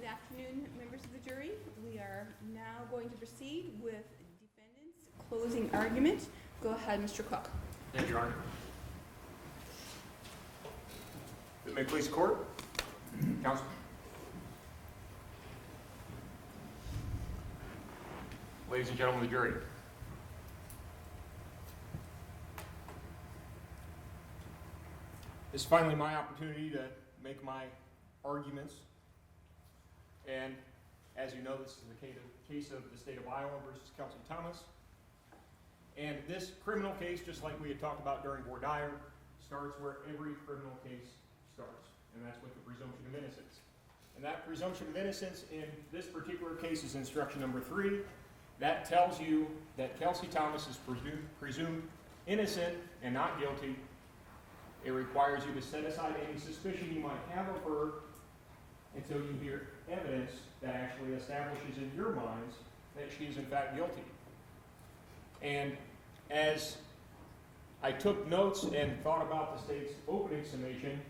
Good afternoon, members of the jury. We are now going to proceed with defendant's closing argument. Go ahead, Mr. Cook. Thank you, Your Honor. If it may please the court, counsel. Ladies and gentlemen of the jury. This is finally my opportunity to make my arguments. And as you know, this is the case of the state of Iowa versus Kelsie Thomas. And this criminal case, just like we had talked about during voir dire, starts where every criminal case starts, and that's with the presumption of innocence. And that presumption of innocence in this particular case is instruction number 3. That tells you that Kelsie Thomas is presumed innocent and not guilty. It requires you to set aside any suspicion you might have of her until you hear evidence that actually establishes in your minds that she is in fact guilty. And as I took notes and thought about the state's opening summation,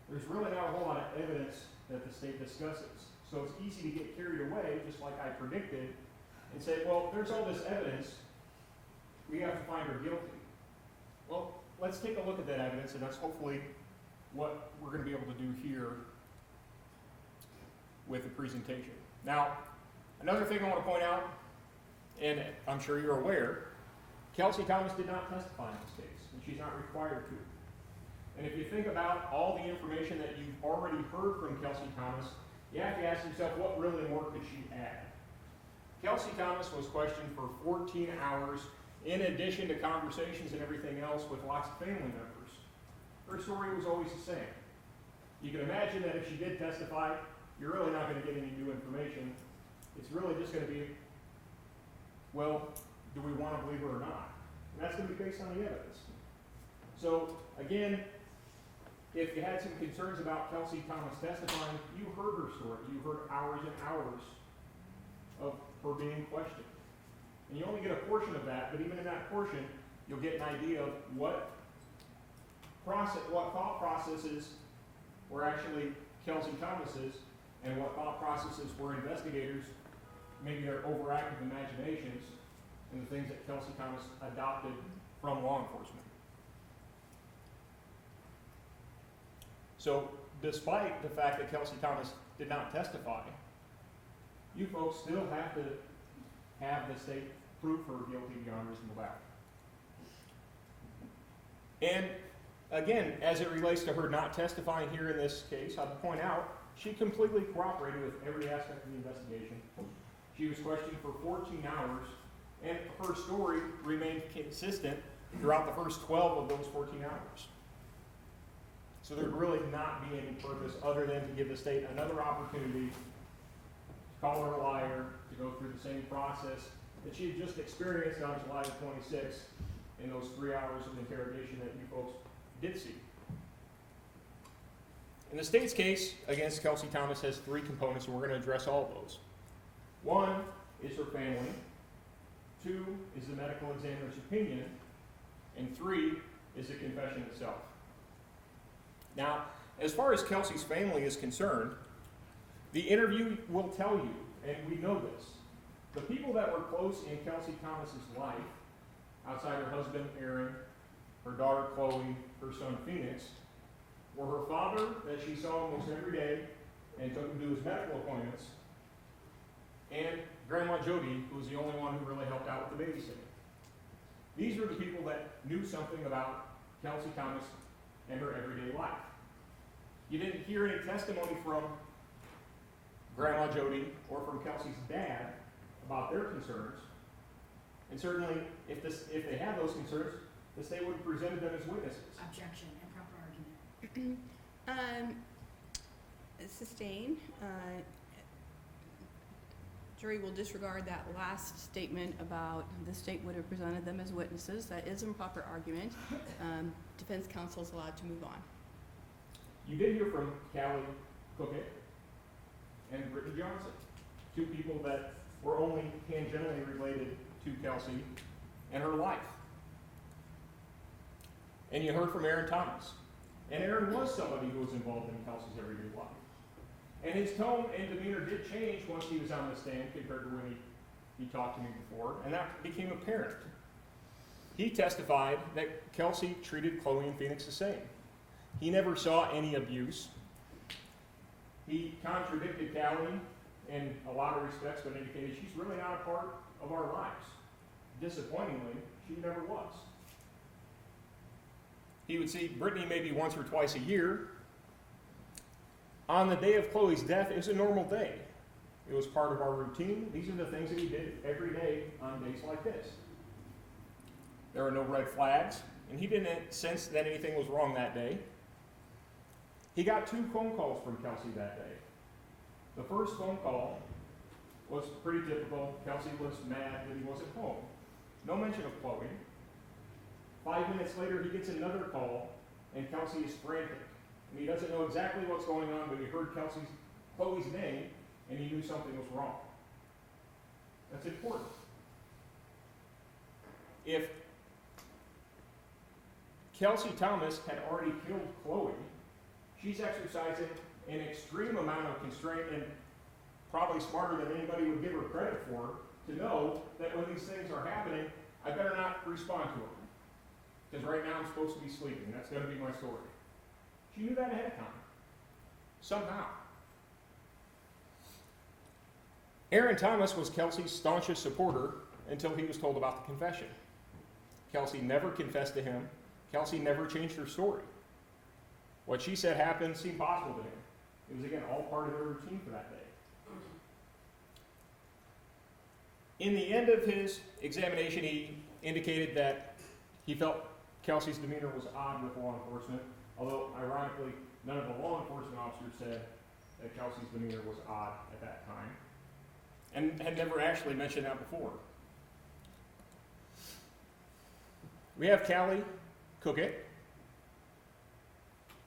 there's really not a whole lot of evidence that the state discusses. So it's easy to get carried away, just like I predicted, and say, well, there's all this evidence, we have to find her guilty. Well, let's take a look at that evidence, and that's hopefully what we're going to be able to do here with the presentation. Now, another thing I want to point out, and I'm sure you're aware, Kelsie Thomas did not testify in this case, and she's not required to. And if you think about all the information that you've already heard from Kelsie Thomas, you have to ask yourself, what really more could she add? Kelsie Thomas was questioned for 14 hours, in addition to conversations and everything else with lots of family members. Her story was always the same. You can imagine that if she did testify, you're really not going to get any new information. It's really just going to be, well, do we want to believe her or not? And that's going to be based on the evidence. So, again, if you had some concerns about Kelsie Thomas testifying, you heard her story. You heard hours and hours of her being questioned. And you only get a portion of that, but even in that portion, you'll get an idea of what thought processes were actually Kelsie Thomas's, and what thought processes were investigators, maybe their overactive imaginations, and the things that Kelsie Thomas adopted from law enforcement. So, despite the fact that Kelsie Thomas did not testify, you folks still have to have the state prove her guilty beyond reasonable doubt. And again, as it relates to her not testifying here in this case, I'd point out she completely cooperated with every aspect of the investigation. She was questioned for 14 hours, and her story remained consistent throughout the first 12 of those 14 hours. So there'd really not be any purpose other than to give the state another opportunity to call her a liar, to go through the same process that she had just experienced on July 26th in those 3 hours of interrogation that you folks did see. And the state's case against Kelsie Thomas has 3 components, and we're going to address all of those. 1 is her family, 2 is the medical examiner's opinion, and 3 is the confession itself. Now, as far as Kelsey's family is concerned, the interview will tell you, and we know this, the people that were close in Kelsie Thomas's life, outside her husband Aaron, her daughter Chloe, her son Phoenix, were her father, that she saw almost every day and took him to his medical appointments, and Grandma Jody, who was the only one who really helped out with the babysitting. These were the people that knew something about Kelsie Thomas and her everyday life. You didn't hear any testimony from Grandma Jody or from Kelsey's dad about their concerns, and certainly if they had those concerns, the state would have presented them as witnesses. Objection, improper argument. Sustain. Jury will disregard that last statement about the state would have presented them as witnesses. That is an improper argument. Defense counsel is allowed to move on. You did hear from Callie Cookett and Brittany Johnson, 2 people that were only tangentially related to Kelsey and her life. And you heard from Aaron Thomas. And Aaron was somebody who was involved in Kelsey's everyday life. And his tone and demeanor did change once he was on the stand compared to when he talked to me before, and that became apparent. He testified that Kelsey treated Chloe and Phoenix the same. He never saw any abuse. He contradicted Callie in a lot of respects, but indicated she's really not a part of our lives. Disappointingly, she never was. He would see Brittany maybe once or twice a year. On the day of Chloe's death, it was a normal day. It was part of our routine. These are the things that he did every day on days like this. There were no red flags, and he didn't sense that anything was wrong that day. He got 2 phone calls from Kelsey that day. The first phone call was pretty typical. Kelsey was mad that he wasn't home. No mention of Chloe. 5 minutes later, he gets another call, and Kelsey is frantic. And he doesn't know exactly what's going on, but he heard Chloe's name, and he knew something was wrong. That's important. If Kelsie Thomas had already killed Chloe, she's exercising an extreme amount of constraint and probably smarter than anybody would give her credit for to know that when these things are happening, I better not respond to them. Because right now I'm supposed to be sleeping. That's going to be my story. She knew that ahead of time. Somehow. Aaron Thomas was Kelsey's staunchest supporter until he was told about the confession. Kelsey never confessed to him. Kelsey never changed her story. What she said happened seemed possible to him. It was, again, all part of their routine for that day. In the end of his examination, he indicated that he felt Kelsey's demeanor was odd with law enforcement, although, ironically, none of the law enforcement officers said that Kelsey's demeanor was odd at that time, and had never actually mentioned that before. We have Callie Cookett,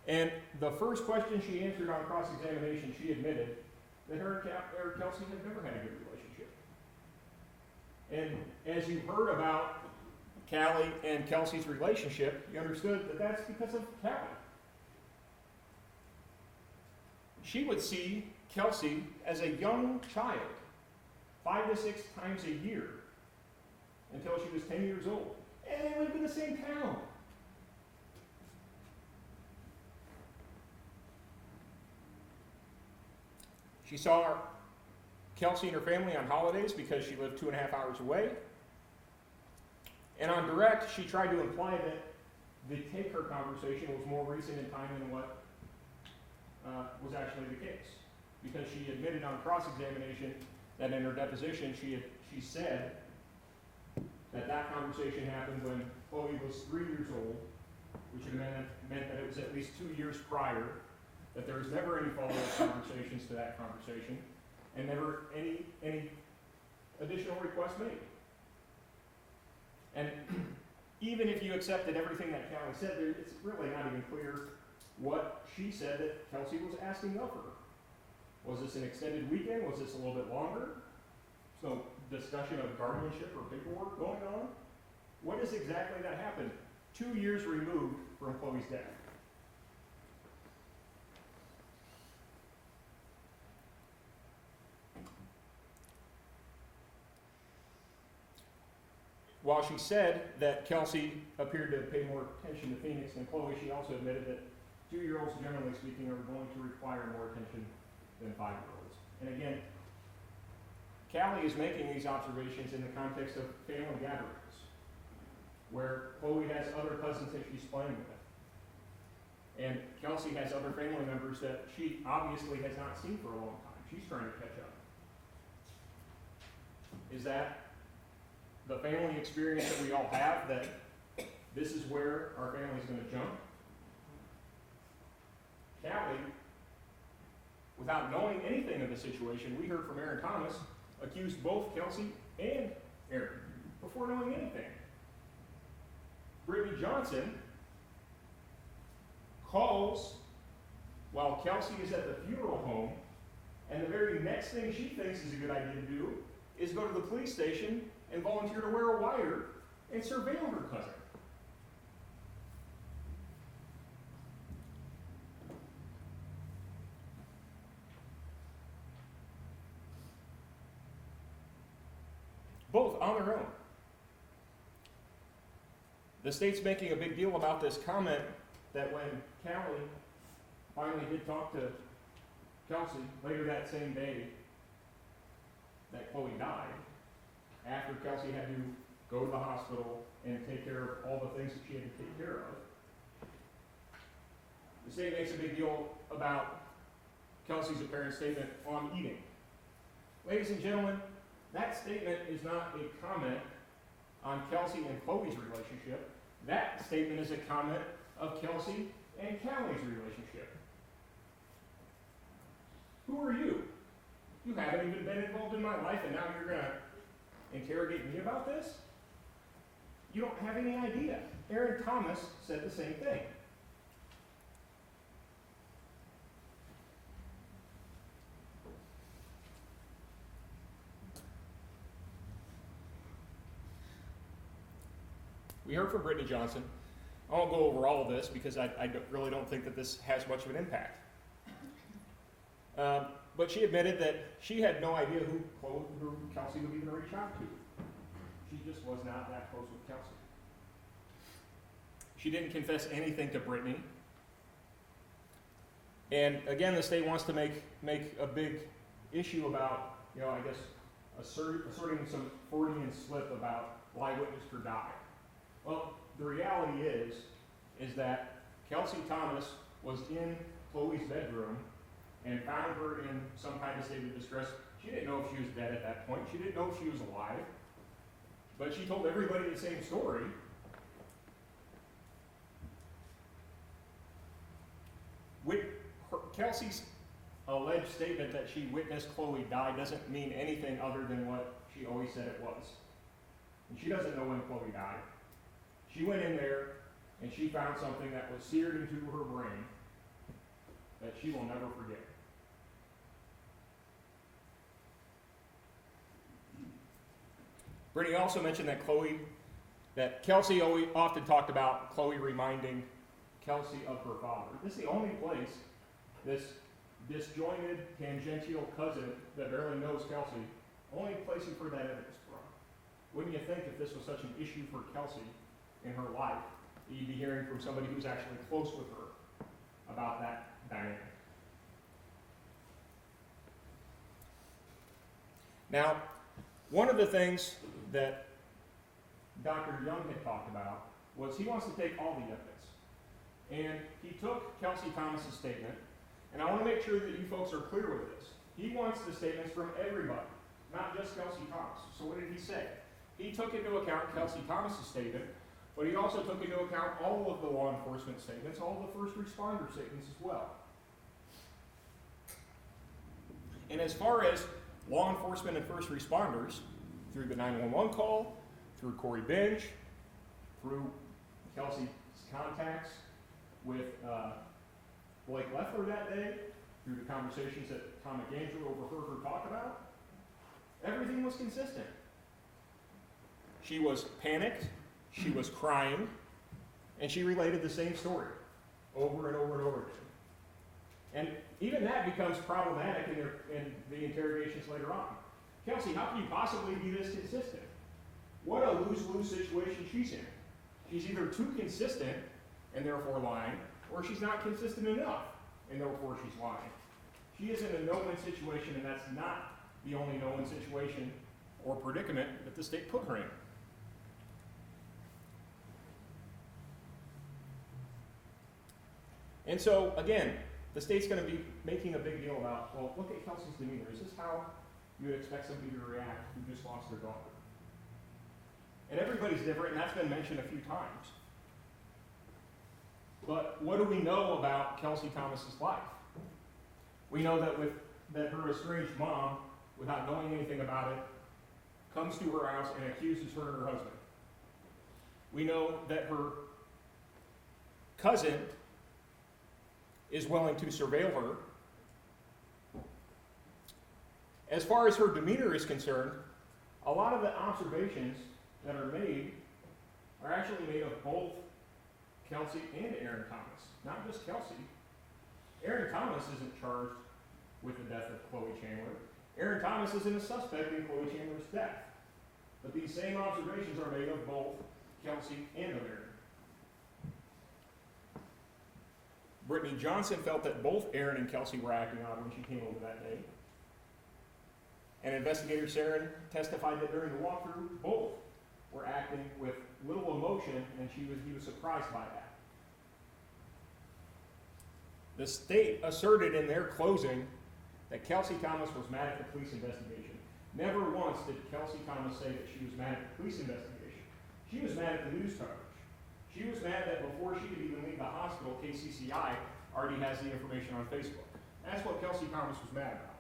and the first question she answered on cross-examination, she admitted that her and Kelsey had never had a good relationship. And as you heard about Callie and Kelsey's relationship, you understood that that's because of Callie. She would see Kelsey as a young child, 5 to 6 times a year, until she was 10 years old. And they lived in the same town. She saw Kelsey and her family on holidays because she lived 2.5 hours away. And on direct, she tried to imply that the take-her conversation was more recent in time than what was actually the case. Because she admitted on cross-examination that in her deposition she said that conversation happened when Chloe was 3 years old, which meant that it was at least 2 years prior, that there was never any follow-up conversations to that conversation, and never any additional requests made. And even if you accepted everything that Callie said, it's really not even clear what she said that Kelsey was asking of her. Was this an extended weekend? Was this a little bit longer? So discussion of guardianship or paperwork going on? What is exactly that happened 2 years removed from Chloe's death? While she said that Kelsey appeared to pay more attention to Phoenix than Chloe, she also admitted that 2-year-olds, generally speaking, are going to require more attention than 5-year-olds. And again, Callie is making these observations in the context of family gatherings, where Chloe has other cousins that she's playing with. And Kelsey has other family members that she obviously has not seen for a long time. She's trying to catch up. Is that the family experience that we all have, that this is where our family's going to jump? Callie, without knowing anything of the situation, we heard from Aaron Thomas, accused both Kelsey and Aaron before knowing anything. Brittany Johnson calls while Kelsey is at the funeral home, and the very next thing she thinks is a good idea to do is go to the police station and volunteer to wear a wire and surveil her cousin. both on their own. The state's making a big deal about this comment that when Callie finally did talk to Kelsey later that same day that Chloe died, after Kelsey had to go to the hospital and take care of all the things that she had to take care of, the state makes a big deal about Kelsey's apparent statement on eating. Ladies and gentlemen, that statement is not a comment on Kelsey and Chloe's relationship. That statement is a comment of Kelsey and Callie's relationship. Who are you? You haven't even been involved in my life, and now you're going to interrogate me about this? You don't have any idea. Aaron Thomas said the same thing. We heard from Brittany Johnson. I won't go over all of this because I really don't think that this has much of an impact. But she admitted that she had no idea who Kelsey would even reach out to. She just was not that close with Kelsey. She didn't confess anything to Brittany. And again, the state wants to make a big issue about, I guess, asserting some Freudian slip about why witnessed her die. Well, the reality is that Kelsie Thomas was in Chloe's bedroom and found her in some kind of state of distress. She didn't know if she was dead at that point. She didn't know if she was alive. But she told everybody the same story. Kelsey's alleged statement that she witnessed Chloe die doesn't mean anything other than what she always said it was. And she doesn't know when Chloe died. She went in there and she found something that was seared into her brain that she will never forget. Brittany also mentioned that Kelsey often talked about Chloe reminding Kelsey of her father. This is the only place this disjointed, tangential cousin that barely knows Kelsey, only place you've heard that evidence from. Wouldn't you think if this was such an issue for Kelsey in her life, you'd be hearing from somebody who's actually close with her about that dynamic? Now, one of the things that Dr. Young had talked about was he wants to take all the evidence. And he took Kelsie Thomas's statement, and I want to make sure that you folks are clear with this. He wants the statements from everybody, not just Kelsie Thomas. So what did he say? He took into account Kelsie Thomas's statement, but he also took into account all of the law enforcement statements, all of the first responder statements as well. And as far as law enforcement and first responders, through the 911 call, through Corey Binge, through Kelsey's contacts with Blake Leffler that day, through the conversations that Tom McAndrew overheard her talk about, everything was consistent. She was panicked, she was crying, and she related the same story over and over and over again. And even that becomes problematic in the interrogations later on. Kelsey, how can you possibly be this consistent? What a lose-lose situation she's in. She's either too consistent and therefore lying, or she's not consistent enough and therefore she's lying. She is in a no-win situation, and that's not the only no-win situation or predicament that the state put her in. And so, again, the state's going to be making a big deal about, well, look at Kelsey's demeanor. Is this how you would expect somebody to react who just lost their daughter? And everybody's different, and that's been mentioned a few times. But what do we know about Kelsie Thomas's life? We know that her estranged mom, without knowing anything about it, comes to her house and accuses her and her husband. We know that her cousin is willing to surveil her. As far as her demeanor is concerned, a lot of the observations that are made are actually made of both Kelsey and Aaron Thomas, not just Kelsey. Aaron Thomas isn't charged with the death of Cloe Chandler. Aaron Thomas isn't a suspect in Cloe Chandler's death. But these same observations are made of both Kelsey and of Aaron. Brittany Johnson felt that both Aaron and Kelsey were acting odd when she came over that day. And Investigator Sieren testified that during the walkthrough, both were acting with little emotion, and he was surprised by that. The state asserted in their closing that Kelsie Thomas was mad at the police investigation. Never once did Kelsie Thomas say that she was mad at the police investigation. She was mad at the news coverage. She was mad that before she could even leave the hospital, KCCI already has the information on Facebook. That's what Kelsie Thomas was mad about.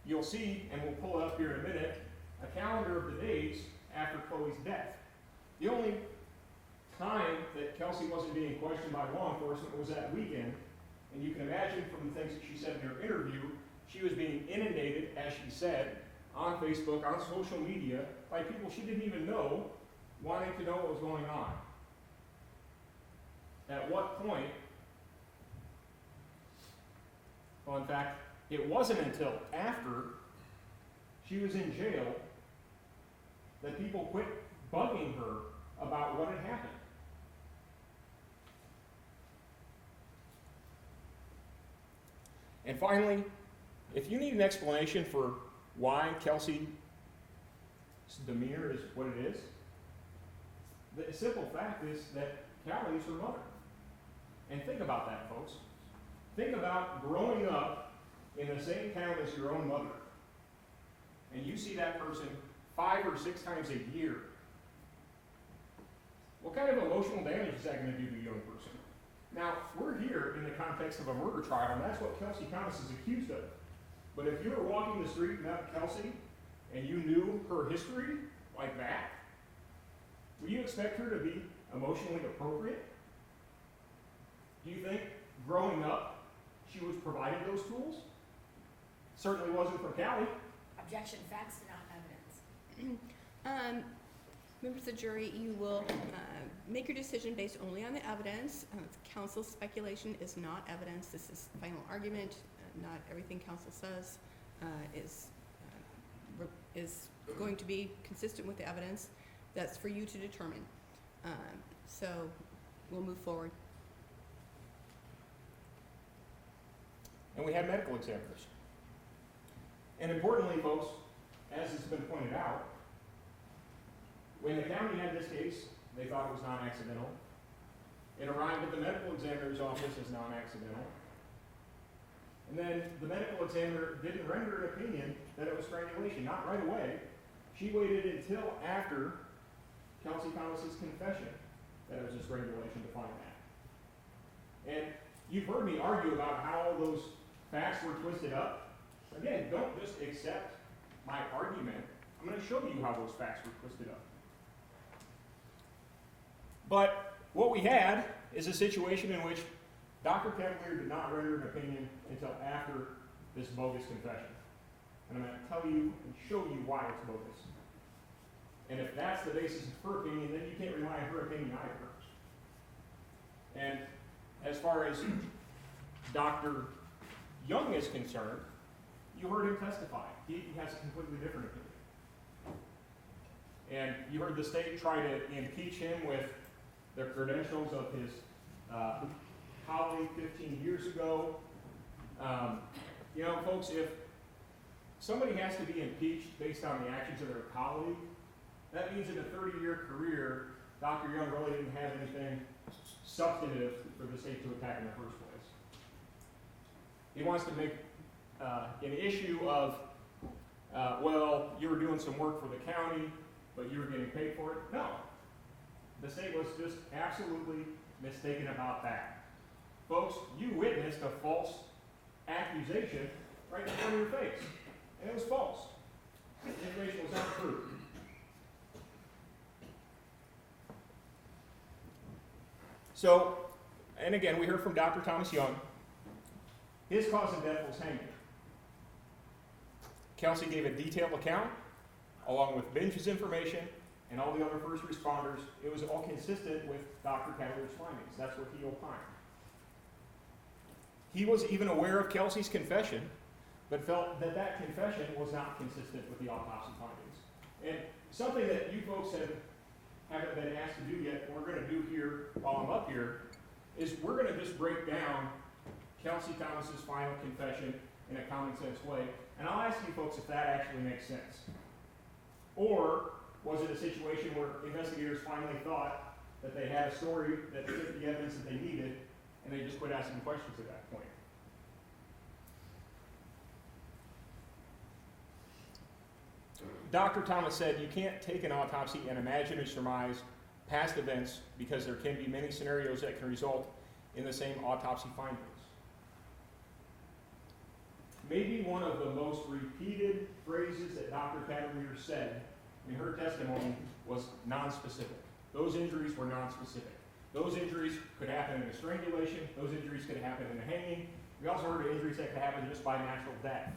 You'll see, and we'll pull it up here in a minute, a calendar of the days after Chloe's death. The only time that Kelsey wasn't being questioned by law enforcement was that weekend, and you can imagine from the things that she said in her interview, she was being inundated, as she said, on Facebook, on social media, by people she didn't even know, wanting to know what was going on. At what point, well, in fact, it wasn't until after she was in jail that people quit bugging her about what had happened. And finally, if you need an explanation for why Kelsey's demeanor is what it is, the simple fact is that Callie is her mother. And think about that, folks. Think about growing up in the same town as your own mother, and you see that person 5 or 6 times a year. What kind of emotional damage is that going to do to a young person? Now, we're here in the context of a murder trial, and that's what Kelsie Thomas is accused of. But if you were walking the street and met Kelsey, and you knew her history like that, would you expect her to be emotionally appropriate? Do you think, growing up, she was provided those tools? Certainly wasn't for Callie. Objection, facts, not evidence. Members of the jury, you will make your decision based only on the evidence. Counsel's speculation is not evidence. This is final argument. Not everything counsel says is going to be consistent with the evidence. That's for you to determine. So we'll move forward. And we had medical examiners. And importantly, folks, as has been pointed out, when the county had this case, they thought it was non-accidental. It arrived at the medical examiner's office as non-accidental. And then the medical examiner didn't render an opinion that it was strangulation, not right away. She waited until after Kelsie Thomas's confession that it was a strangulation to find that. And you've heard me argue about how those facts were twisted up. Again, don't just accept my argument. I'm going to show you how those facts were twisted up. But what we had is a situation in which Dr. Chandler did not render an opinion until after this bogus confession. And I'm going to tell you and show you why it's bogus. And if that's the basis of her opinion, then you can't rely on her opinion either. And as far as Dr. Young is concerned, you heard him testify. He has a completely different opinion. And you heard the state try to impeach him with the credentials of his colleague 15 years ago. You know, folks, if somebody has to be impeached based on the actions of their colleague, that means in a 30-year career, Dr. Young really didn't have anything substantive for the state to attack in the first place. He wants to make an issue of, well, you were doing some work for the county, but you were getting paid for it. No. The state was just absolutely mistaken about that. Folks, you witnessed a false accusation right in front of your face, and it was false. The information was not true. So, and again, we heard from Dr. Thomas Young. His cause of death was hanging. Kelsey gave a detailed account, along with Bench's information, and all the other first responders. It was all consistent with Dr. Chandler's findings. That's what he opined. He was even aware of Kelsey's confession, but felt that that confession was not consistent with the autopsy findings. And something that you folks haven't been asked to do yet, we're going to do here while I'm up here, is we're going to just break down Kelsie Thomas's final confession in a common sense way. And I'll ask you folks if that actually makes sense. Or was it a situation where investigators finally thought that they had a story that fit the evidence that they needed, and they just quit asking questions at that point? Dr. Thomas said you can't take an autopsy and imagine or surmise past events because there can be many scenarios that can result in the same autopsy findings. Maybe one of the most repeated phrases that Dr. Chandler said in her testimony was nonspecific. Those injuries were nonspecific. Those injuries could happen in a strangulation. Those injuries could happen in a hanging. We also heard of injuries that could happen just by natural death.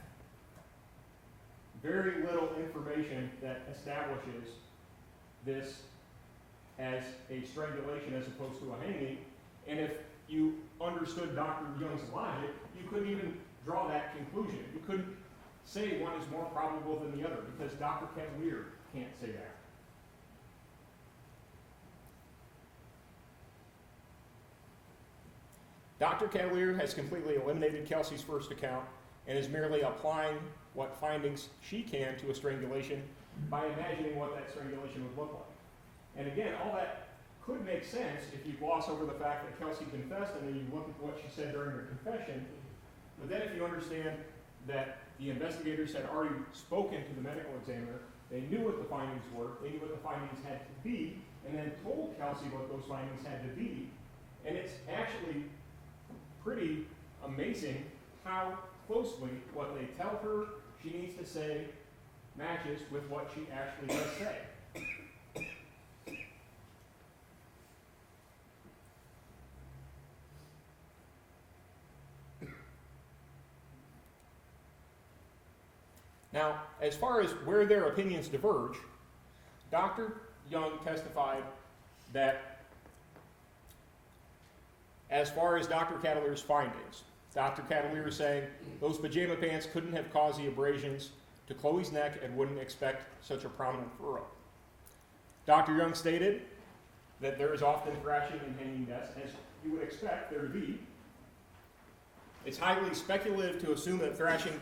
Very little information that establishes this as a strangulation as opposed to a hanging. And if you understood Dr. Young's logic, you couldn't even draw that conclusion. You couldn't say one is more probable than the other because Dr. Chandler can't say that. Dr. Chandler has completely eliminated Kelsey's first account and is merely applying what findings she can to a strangulation by imagining what that strangulation would look like. And again, all that could make sense if you gloss over the fact that Kelsey confessed and then you look at what she said during her confession. But then if you understand that the investigators had already spoken to the medical examiner, they knew what the findings were, they knew what the findings had to be, and then told Kelsey what those findings had to be. And it's actually pretty amazing how closely what they tell her she needs to say matches with what she actually does say. Now, as far as where their opinions diverge, Dr. Young testified that as far as Dr. Chandler's findings, Dr. Chandler is saying those pajama pants couldn't have caused the abrasions to Chloe's neck and wouldn't expect such a prominent furrow. Dr. Young stated that there is often thrashing and hanging deaths, as you would expect there to be. It's highly speculative to assume that thrashing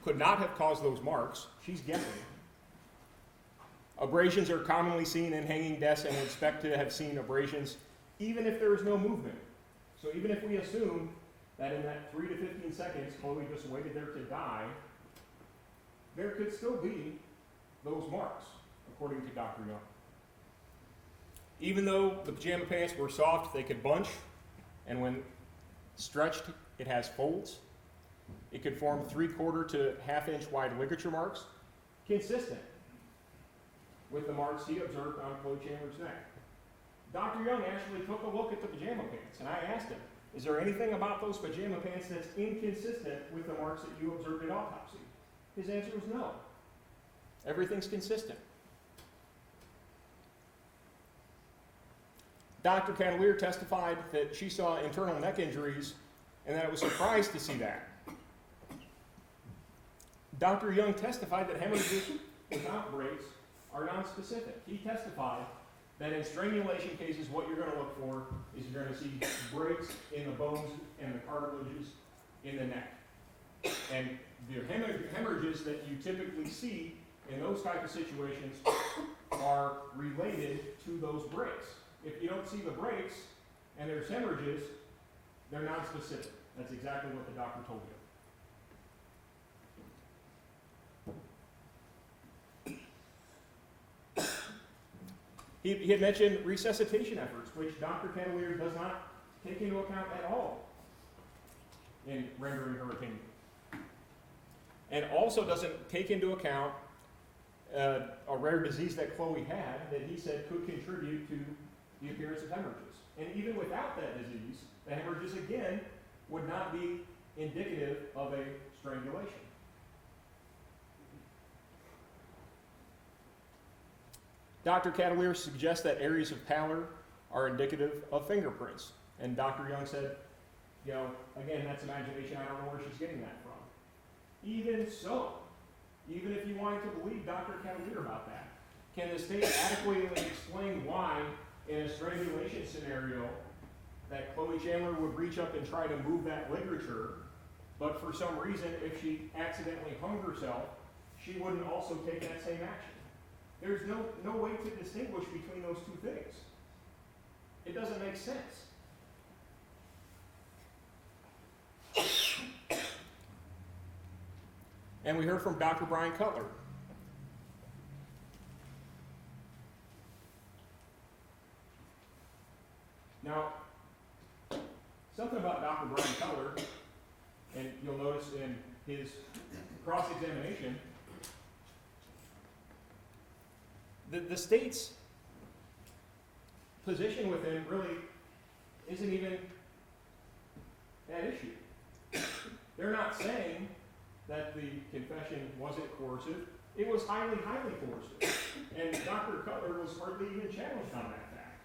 could not have caused those marks. She's guessing. Abrasions are commonly seen in hanging deaths and expect to have seen abrasions even if there is no movement. So even if we assume that in that 3 to 15 seconds Chloe just waited there to die, there could still be those marks, according to Dr. Young. Even though the pajama pants were soft, they could bunch, and when stretched, it has folds. It could form 3/4 to 1/2 inch wide ligature marks, consistent with the marks he observed on Cloe Chandler's neck. Dr. Young actually took a look at the pajama pants, and I asked him, is there anything about those pajama pants that's inconsistent with the marks that you observed at autopsy? His answer was no. Everything's consistent. Dr. Chandler testified that she saw internal neck injuries and that it was surprised to see that. Dr. Young testified that hemorrhages without breaks are nonspecific. He testified that in strangulation cases, what you're going to look for is you're going to see breaks in the bones and the cartilages in the neck. And the hemorrhages that you typically see in those type of situations are related to those breaks. If you don't see the breaks and there's hemorrhages, they're nonspecific. That's exactly what the doctor told you. He had mentioned resuscitation efforts, which Dr. Chandler does not take into account at all in rendering her opinion. And also doesn't take into account a rare disease that Chloe had that he said could contribute to the appearance of hemorrhages. And even without that disease, the hemorrhages again would not be indicative of a strangulation. Dr. Chandler suggests that areas of pallor are indicative of fingerprints. And Dr. Young said, again, that's imagination. I don't know where she's getting that from. Even so, even if you wanted to believe Dr. Cavalier about that? Can the state adequately explain why, in a strangulation scenario, that Cloe Chandler would reach up and try to move that ligature, but for some reason, if she accidentally hung herself, she wouldn't also take that same action? There's no way to distinguish between those two things. It doesn't make sense. And we heard from Dr. Brian Cutler. Now, something about Dr. Brian Cutler, and you'll notice in his cross-examination, the state's position with him really isn't even that issue. They're not saying that the confession wasn't coercive. It was highly, highly coercive. And Dr. Cutler was hardly even challenged on that fact.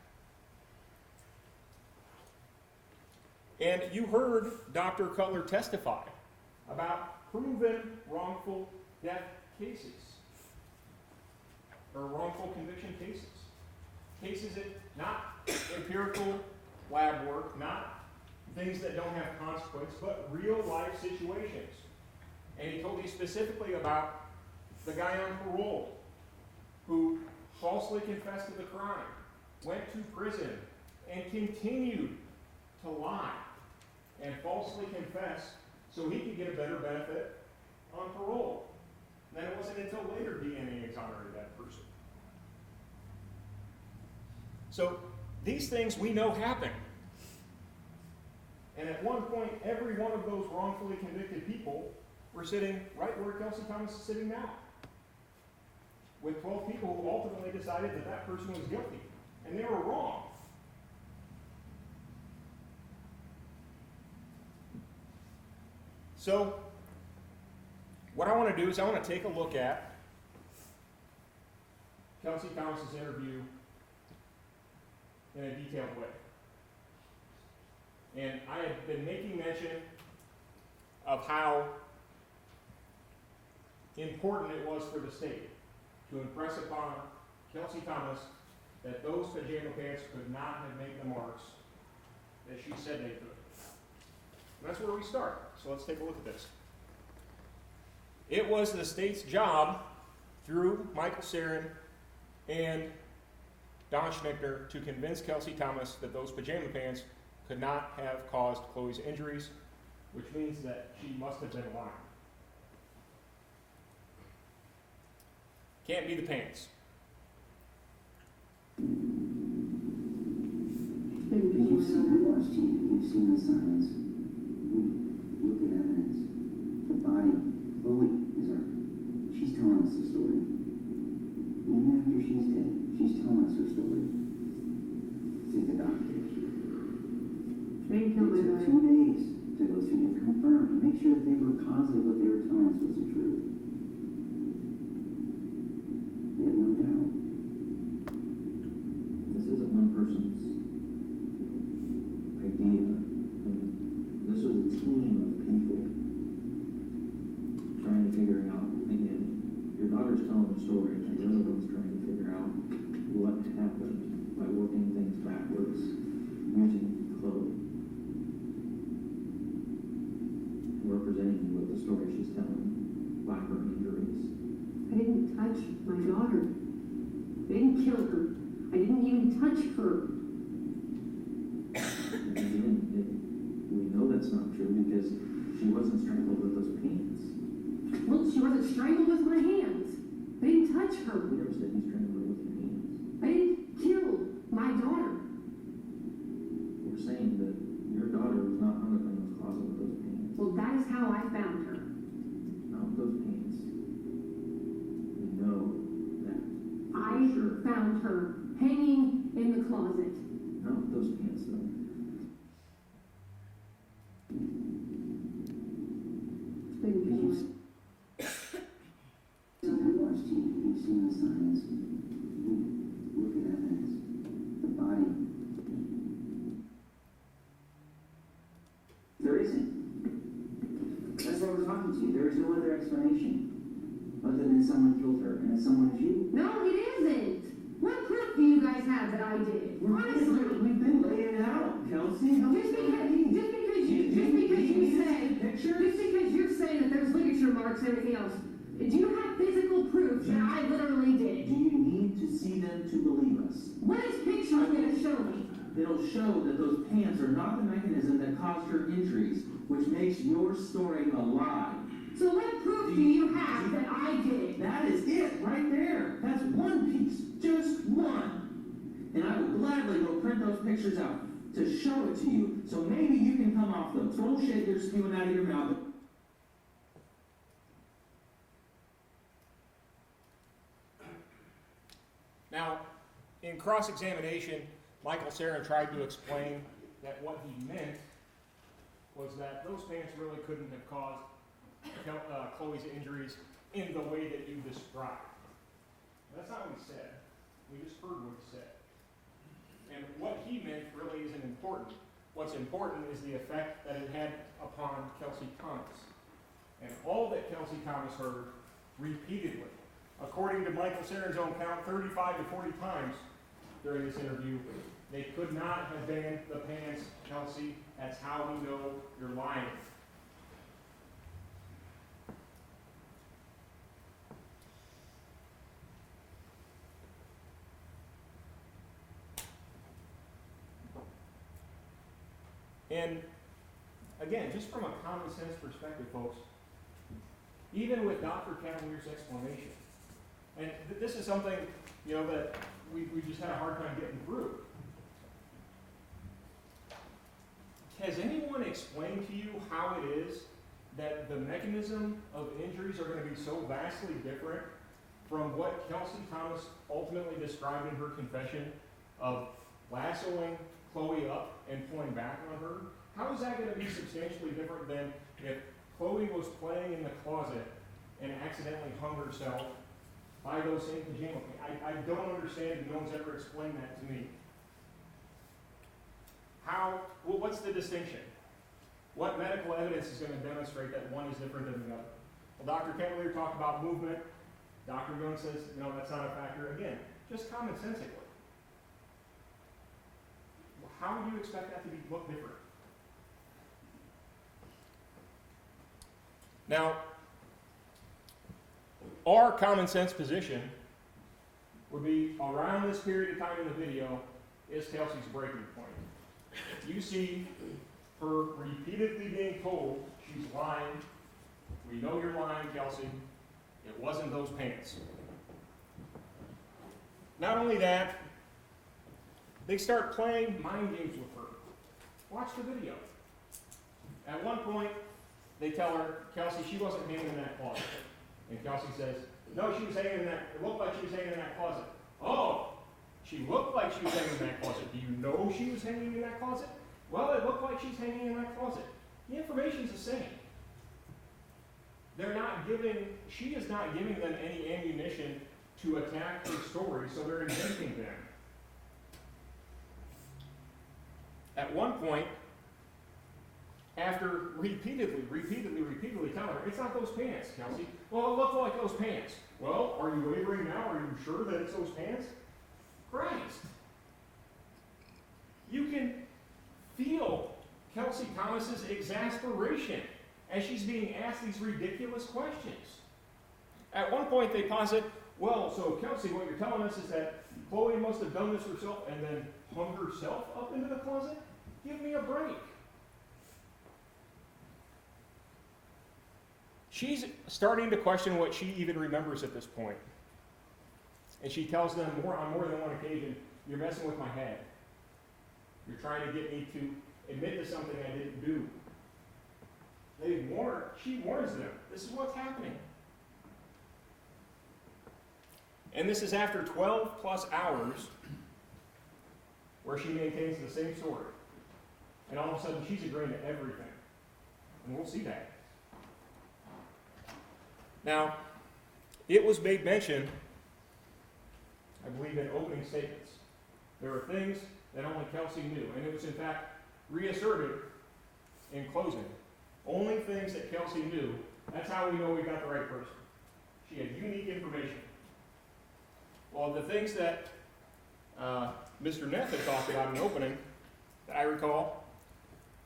And you heard Dr. Cutler testify about proven wrongful death cases, or wrongful conviction cases. Cases that, not empirical lab work, not things that don't have consequence, but real life situations. And he told me specifically about the guy on parole who falsely confessed to the crime, went to prison, and continued to lie and falsely confess so he could get a better benefit on parole. And then it wasn't until later DNA exonerated that person. So these things we know happen. And at one point, every one of those wrongfully convicted people were sitting right where Kelsie Thomas is sitting now, with 12 people who ultimately decided that that person was guilty. And they were wrong. So, what I want to do is I want to take a look at Kelsie Thomas's interview in a detailed way. And I have been making mention of how important it was for the state to impress upon Kelsie Thomas that those pajama pants could not have made the marks that she said they could. And that's where we start. So let's take a look at this. It was the state's job, through Michael Sieren and Don Schnickner, to convince Kelsie Thomas that those pajama pants could not have caused Chloe's injuries, which means that she must have been lying. Can't be the pants. You've seen the watch TV, you've seen the signs. Look at evidence. The body, Chloe is her. She's telling us the story. Even after she's dead, she's telling us her story. See the doctor. It took 2 days to go through to confirm, to make sure that they were positive what they were telling us was the truth. They have no doubt. This isn't one person's idea. This was a team of people trying to figure out, again, your daughter's telling the story, and the other one's trying to figure out what happened by working things backwards using Chloe. Representing you with the story she's telling by her injuries. I didn't touch my daughter. I didn't kill her. I didn't even touch her. And again, we know that's not true because she wasn't strangled with those pants. Well, she wasn't strangled with my hands. I didn't touch her. We never said you strangled her with your hands. I didn't kill my daughter. We're saying that your daughter was not hung up in those closet with those pants. Well, that is how I found her. Not with those pants. We know that. I found her hanging in the closet. Not with those pants, though. You've watched TV, you've seen the signs. Look at evidence. The body. There isn't. That's what we're talking to. There is no other explanation. other than someone killed her, and that someone is you. No, it isn't. What proof do you guys have that I did? Honestly. We've been laying it out, Kelsey. Just because you're saying that there's ligature marks and everything else, do you have physical proof that I literally did? Do you need to see them to believe us? What is pictures gonna show me? It'll show that those pants are not the mechanism that caused her injuries, which makes your story a lie. So what proof do you have that I did? That is it, right there. That's one piece, just one. And I will gladly go print those pictures out to show it to you, so maybe you can come off the total shit you're spewing out of your mouth. Now, in cross-examination, Michael Sieren tried to explain that what he meant was that those pants really couldn't have caused Chloe's injuries in the way that you described. That's not what he said. We just heard what he said. And what he meant really isn't important. What's important is the effect that it had upon Kelsie Thomas. And all that Kelsie Thomas heard repeatedly, according to Michael Sieren's own count, 35 to 40 times during this interview, they could not have banned the pants, Kelsey. That's how we know you're lying. And again, just from a common sense perspective, folks, even with Dr. Cavalier's explanation, and this is something, that we just had a hard time getting through. Has anyone explained to you how it is that the mechanism of injuries are going to be so vastly different from what Kelsie Thomas ultimately described in her confession of lassoing Chloe up and pulling back on her? How is that going to be substantially different than if Chloe was playing in the closet and accidentally hung herself by those same pajama pants? I don't understand, and no one's ever explained that to me. What's the distinction? What medical evidence is going to demonstrate that one is different than the other? Well, Dr. Chandler talked about movement. Dr. Young says, no, that's not a factor. Again, just commonsensically. How would you expect that to look different? Now, our common sense position would be around this period of time in the video is Kelsey's breaking point. You see her repeatedly being told she's lying. We know you're lying, Kelsey. It wasn't those pants. Not only that, they start playing mind games with her. Watch the video. At one point, they tell her, Kelsey, she wasn't hanging in that closet. And Kelsey says, no, she was hanging in that, it looked like she was hanging in that closet. Oh, she looked like she was hanging in that closet. Do you know she was hanging in that closet? Well, it looked like she's hanging in that closet. The information's the same. She is not giving them any ammunition to attack her story, so they're inventing them. At one point, after repeatedly telling her, it's not those pants, Kelsey. Well, it looked like those pants. Well, are you wavering now? Are you sure that it's those pants? Christ. You can feel Kelsie Thomas's exasperation as she's being asked these ridiculous questions. At one point, they posit, well, so Kelsey, what you're telling us is that Chloe must have done this herself and then hung herself up into the closet? Give me a break. She's starting to question what she even remembers at this point. And she tells them on more than one occasion, you're messing with my head. You're trying to get me to admit to something I didn't do. She warns them, this is what's happening. And this is after 12 plus hours where she maintains the same story. And all of a sudden she's agreeing to everything. And we'll see that. Now, it was made mention, I believe, in opening statements. There were things that only Kelsey knew, and it was in fact reasserted in closing. Only things that Kelsey knew. That's how we know we got the right person. She had unique information. Well, the things that Mr. Neff had talked about in opening, that I recall,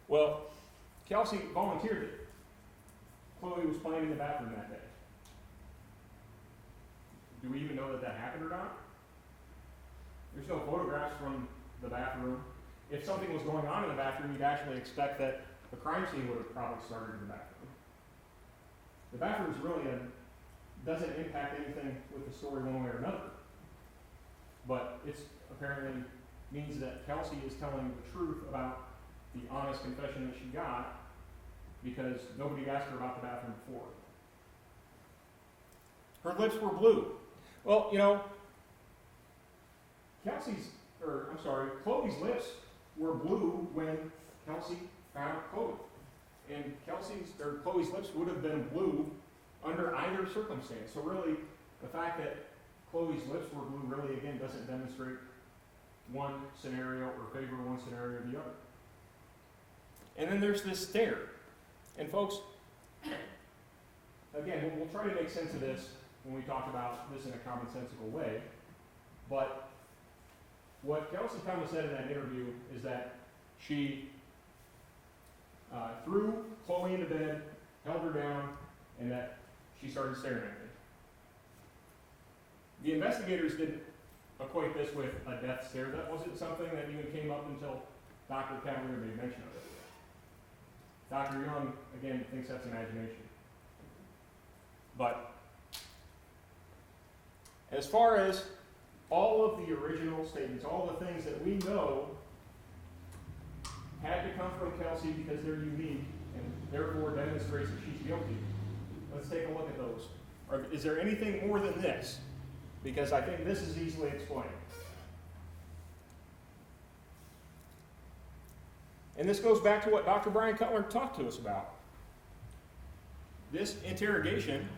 well, Kelsey volunteered it. Chloe was playing in the bathroom that day. Do we even know that that happened or not? There's no photographs from the bathroom. If something was going on in the bathroom, you'd actually expect that the crime scene would have probably started in the bathroom. The bathroom's really doesn't impact anything with the story one way or another. But it's apparently means that Kelsey is telling the truth about the honest confession that she got because nobody asked her about the bathroom before. Her lips were blue. Well, you know, Chloe's lips were blue when Kelsey found Chloe. And Chloe's lips would have been blue under either circumstance. So really, the fact that Chloe's lips were blue really, again, doesn't demonstrate one scenario or favor one scenario or the other. And then there's this stare. And folks, again, we'll try to make sense of this when we talk about this in a commonsensical way. But what Kelsie Thomas said in that interview is that she threw Chloe into bed, held her down, and that she started staring at me. The investigators didn't equate this with a death stare. That wasn't something that even came up until Dr. Chandler made mention of it. Dr. Young, again, thinks that's imagination. But as far as all of the original statements, all the things that we know had to come from Kelsey because they're unique and therefore demonstrates that she's guilty, let's take a look at those. Or is there anything more than this? Because I think this is easily explained. And this goes back to what Dr. Brian Cutler talked to us about. This interrogation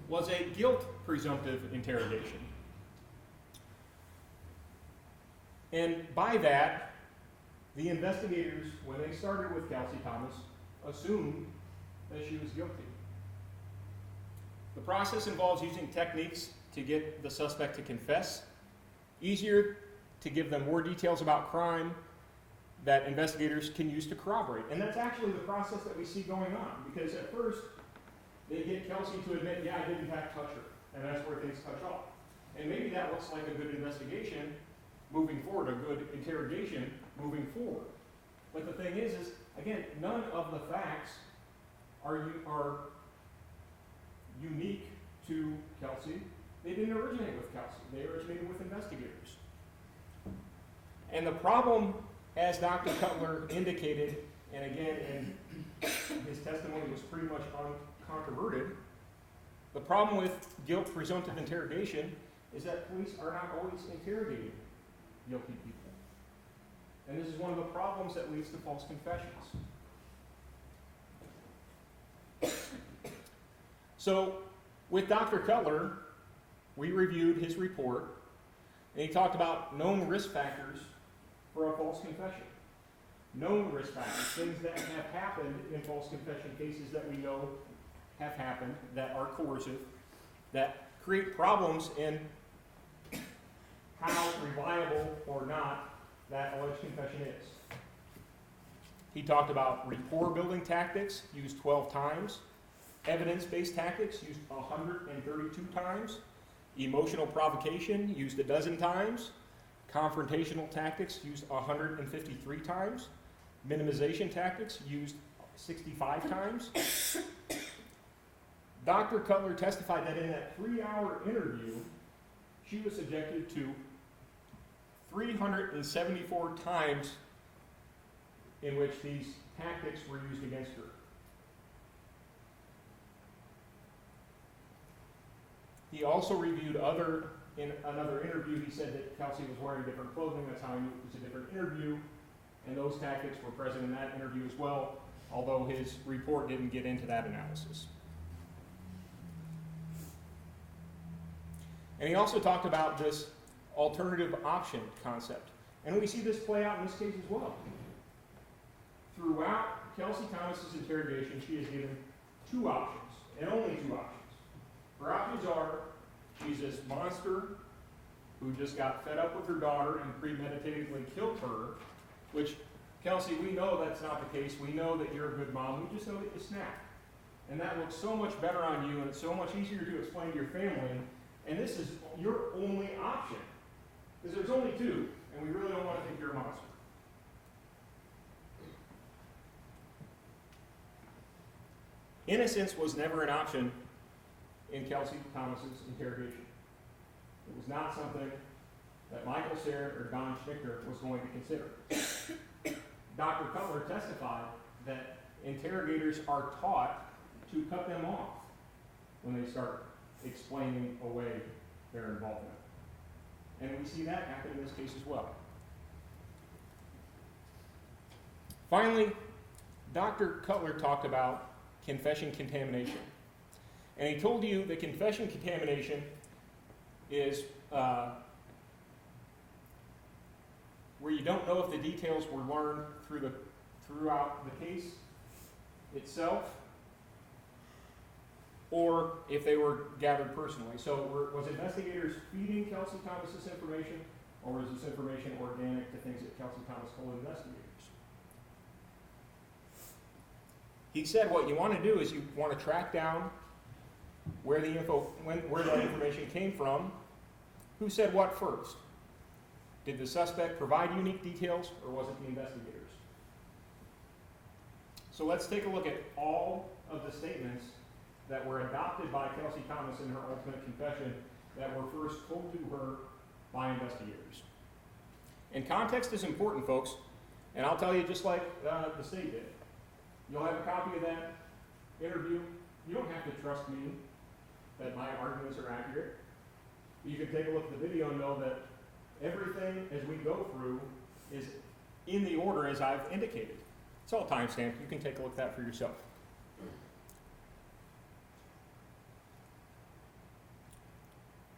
was a guilt presumptive interrogation. And by that, the investigators, when they started with Kelsie Thomas, assumed that she was guilty. The process involves using techniques to get the suspect to confess, easier to give them more details about crime that investigators can use to corroborate. And that's actually the process that we see going on, because at first, they get Kelsey to admit, yeah, I did in fact touch her, and that's where things touch off. And maybe that looks like a good investigation moving forward, a good interrogation moving forward. But the thing is again, none of the facts are unique to Kelsey. They didn't originate with Kelsey. They originated with investigators. And the problem, as Dr. Cutler indicated, and again, in his testimony was pretty much uncontroverted, the problem with guilt presumptive interrogation is that police are not always interrogating guilty people. And this is one of the problems that leads to false confessions. So, with Dr. Cutler, we reviewed his report, and he talked about known risk factors for a false confession. Known risk factors, things that have happened in false confession cases that we know have happened, that are coercive, that create problems in how reliable or not that alleged confession is. He talked about rapport building tactics used 12 times, evidence-based tactics used 132 times, emotional provocation used 12 times, confrontational tactics used 153 times, minimization tactics used 65 times. Dr. Cutler testified that in that 3-hour interview, she was subjected to 374 times in which these tactics were used against her. He also reviewed in another interview, he said that Kelsey was wearing different clothing, that's how he knew it was a different interview, and those tactics were present in that interview as well, although his report didn't get into that analysis. And he also talked about this alternative option concept. And we see this play out in this case as well. Throughout Kelsie Thomas's interrogation, she is given two options, and only two options. Her options are, she's this monster who just got fed up with her daughter and premeditatedly killed her, which, Kelsey, we know that's not the case. We know that you're a good mom. We just know that you snapped. And that looks so much better on you, and it's so much easier to explain to your family, and this is your only option. Because there's only two, and we really don't want to think you're a monster. Innocence was never an option in Kelsie Thomas's interrogation. It was not something that Michael Sieren or Don Schnicker was going to consider. Dr. Cutler testified that interrogators are taught to cut them off when they start explaining away their involvement. And we see that happen in this case as well. Finally, Dr. Cutler talked about confession contamination. And he told you that confession contamination is where you don't know if the details were learned throughout the case itself, or if they were gathered personally. So was investigators feeding Kelsie Thomas this information, or was this information organic to things that Kelsie Thomas told investigators? He said what you want to do is you want to track down where the where that information came from, who said what first. Did the suspect provide unique details, or was it the investigators? So let's take a look at all of the statements that were adopted by Kelsie Thomas in her ultimate confession that were first told to her by investigators. And context is important, folks, and I'll tell you just like the state did. You'll have a copy of that interview. You don't have to trust me that my arguments are accurate. You can take a look at the video and know that everything as we go through is in the order as I've indicated. It's all timestamped. You can take a look at that for yourself.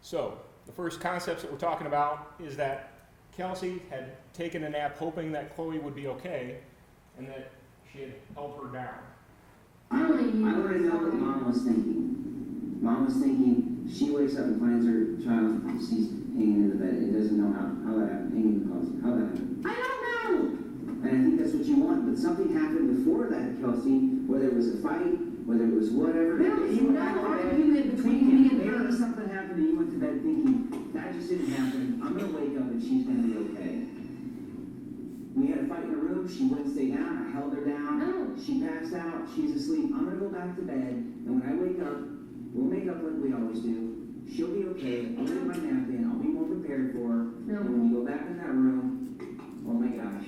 So, the first concepts that we're talking about is that Kelsey had taken a nap hoping that Chloe would be okay, and that she had held her down. I want to know what Mom was thinking. Mom was thinking, she wakes up and finds her child, she's hanging in the bed, and doesn't know how that happened, hanging in the closet. How that happened? I don't know! And I think that's what you want, but something happened before that, Kelsey, whether it was a fight, whether it was whatever. There was no argument between me and her. Maybe something happened and you went to bed thinking, that just didn't happen, I'm going to wake up and she's going to be okay. We had a fight in the room, she wouldn't stay down, I held her down. No. She passed out, she's asleep, I'm going to go back to bed, and when I wake up, we'll make up like we always do. She'll be okay, I'll get my nap in, I'll be more prepared for her. No. And when you go back in that room, oh my gosh,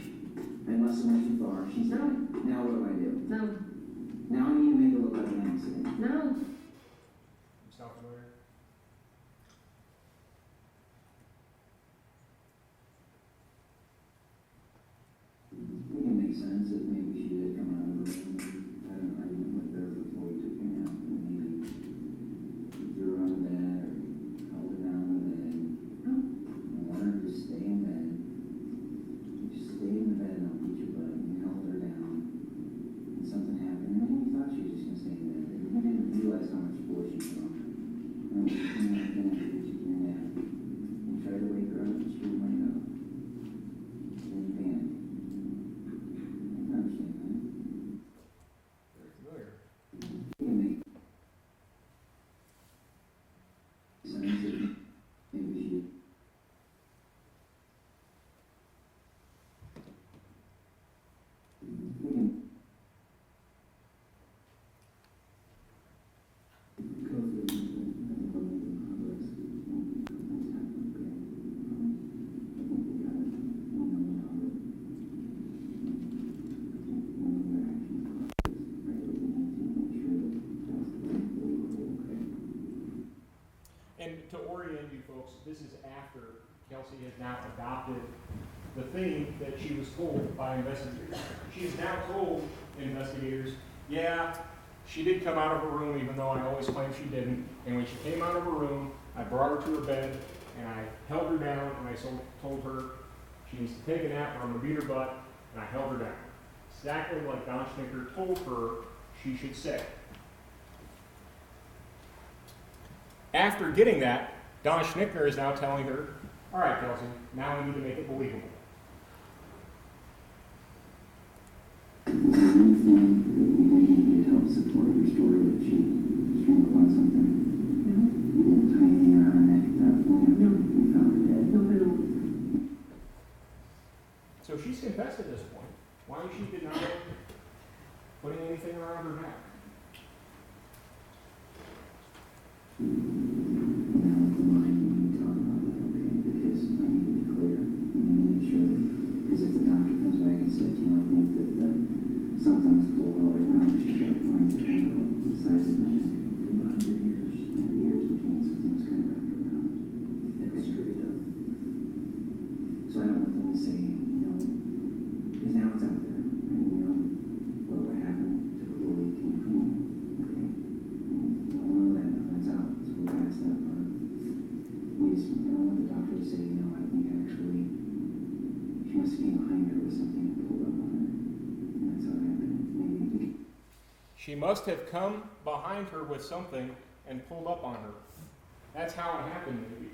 I must have went too far, she's No. dead. Now what do I do? No, Now I need to make it look like an accident. no. Sound familiar? It can make sense that maybe she did come out of the room, had an argument with her before we took her out, and maybe threw her on the bed, or held her down on the bed. No. I want her to just stay in bed. You just stay in the bed and I'll beat your butt. And you held her down. And something happened. And maybe you thought she was just going to stay in bed. But you didn't realize how much blood she saw. And when she came out again, she took your nap. You tried to wake her up and she wouldn't wake up. Then you panicked. I understand that. Very familiar. It can make sense that maybe she And to orient you folks, this is after Kelsey has now adopted the thing that she was told by investigators. She has now told investigators, yeah, she did come out of her room even though I always claimed she didn't. And when she came out of her room, I brought her to her bed and I held her down and I told her she needs to take a nap or I'm going to beat her butt, and I held her down. Exactly like Don Schnicker told her she should say. After getting that, Donna Schnickner is now telling her, all right, Kelsey, now we need to make it believable. Is there anything that you did to help support your story that she strangled on something? No, You didn't tie anything around her neck at that point? No. You found her dead? no, no. So she's confessed at this point. Why is she denying putting anything around her neck? Now, the line you talk about that, okay, because I need to be clear. I need to make sure that, because if the doctor comes back and says, you know, I think that something's pulled all the way around, she's got lines that kind of go the size of my neck, about 100 years, and years between something's kind of wrapped around. That's straight up. So I don't want them to say, you know, because now it's out there, and you know, well, what happened to Chloe came from you, okay? We don't know that, that's out, so we'll pass that part. We just, I don't want the doctor to say, you know, I think actually, she must have came behind her with something and pulled up on her, and that's how it happened, maybe. She must have come behind her with something and pulled up on her. That's how it happened, maybe.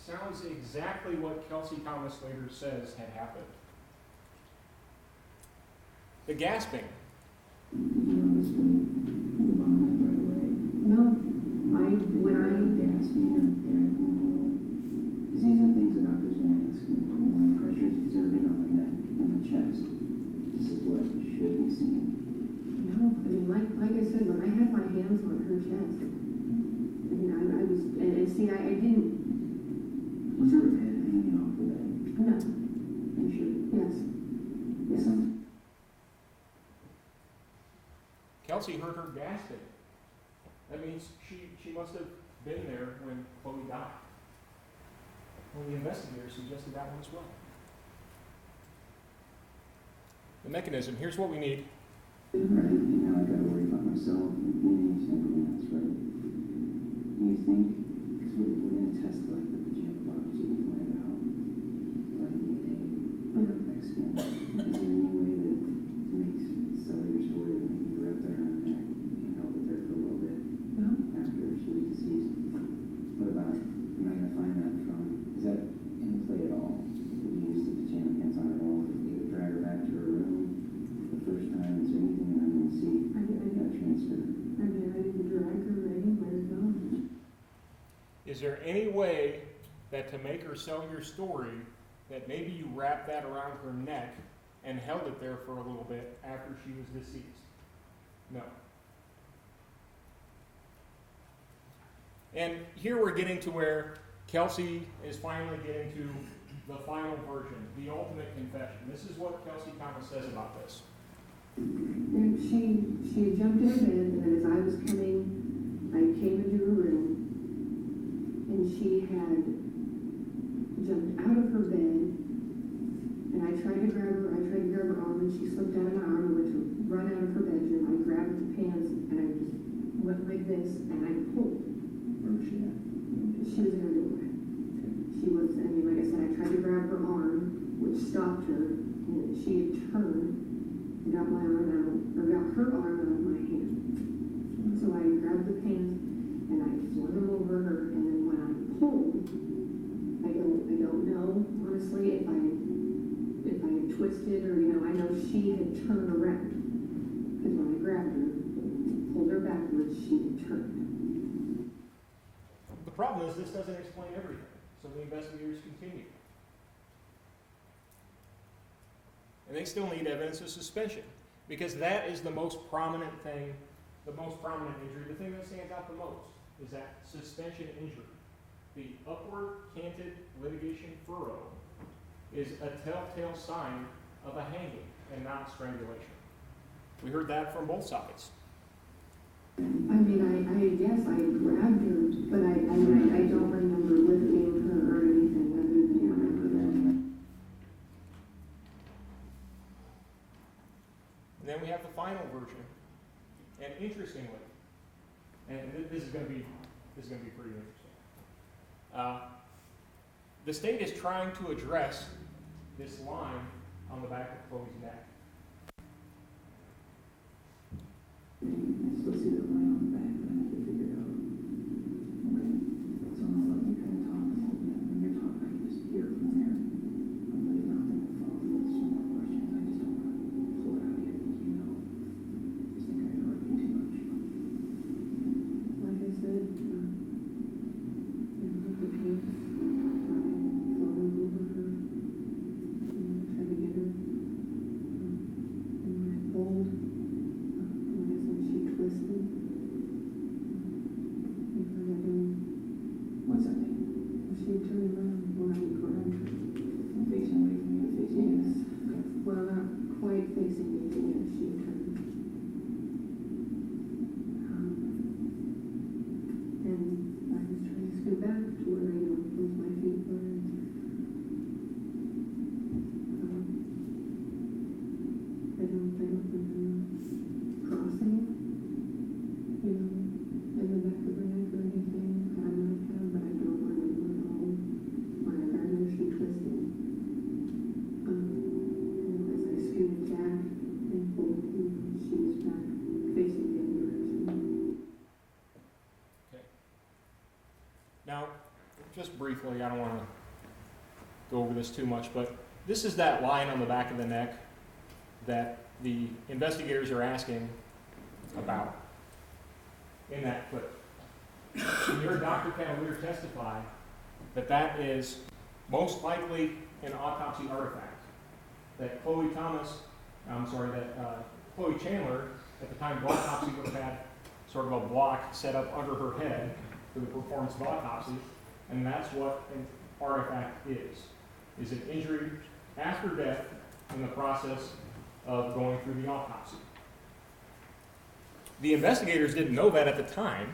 Sounds exactly what Kelsie Thomas later says had happened. The gasping. Did you notice when the bomb went right away? No, when I, Gas me or because these are things the doctor's going to ask. When pressure is exerted on the neck and the chest, this is what should be seen. no, I mean, like I said, when I had my hands on her chest, I mean, I was, and see, I didn't, Was her head hanging off the bed? no, Are you sure? yes, yes. Kelsey heard her gasping. That means she must have been there when Chloe died. Well, the investigator suggested that one as well. The mechanism, here's what we need. Right, and now I gotta worry about myself and being something else, right? Do you think, because we're gonna test like the pajama bottoms you can find out, like DNA, or Mexican, is there any way that to make sell your story that maybe you wrap that around her neck and held it there for a little bit No, after she was deceased? What about, you're not gonna find that from, is that in play at all? Would you use the pajama pants on her at all? If you would drag her back to her room the first time, is there anything that I'm gonna see I that transfer? mean, I didn't drag her anywhere, no. Is there any way that to make her sell your story, that maybe you wrapped that around her neck and held it there for a little bit after she was deceased? No. And here we're getting to where Kelsey is finally getting to the final version, the ultimate confession. This is what Kelsie Thomas says about this. And she had jumped in her bed, and then as I was coming, I came into her room, and she had jumped out of her bed, and I tried to grab her arm, and she slipped out of my arm and went to run out of her bedroom. I grabbed the pants, and I just went like this, and I pulled. Where was she at? She was in her doorway. She was, I mean, like I said, I tried to grab her arm, which stopped her, and she had turned and got my arm out, or got her arm out of my hand. So I grabbed the pants and I flung them over her, and then when I pulled, I don't know, honestly, if I had twisted or, I know she had turned around. Because when I grabbed her, pulled her backwards, she had turned. The problem is this doesn't explain everything, so the investigators continue. And they still need evidence of suspension, because that is the most prominent thing, the most prominent injury. The thing that stands out the most is that suspension injury. The upward canted litigation furrow is a telltale sign of a hanging and not strangulation. We heard that from both sides. I mean, I guess I grabbed her, but I don't remember lifting her or anything other than remember that. And then we have the final version. And interestingly, and this is going to be pretty interesting. The state is trying to address this line on the back of Chloe's neck. I still see that line right facing me, and yes, she turned. And I was trying to scoot back to where, both my feet were. I don't remember crossing, in the back of her neck or anything. I might have, but I don't remember at all. Or I know she twisted. And as I scooted back and pulled, she was back facing the other direction. Okay. Now, just briefly, I don't want to go over this too much, but this is that line on the back of the neck that the investigators are asking about in that clip. And you heard Dr. Chandler testify that that is most likely an autopsy artifact. That Cloe Chandler, at the time of autopsy, would have had sort of a block set up under her head for the performance of autopsy, and that's what an artifact is an injury after death in the process of going through the autopsy. The investigators didn't know that at the time,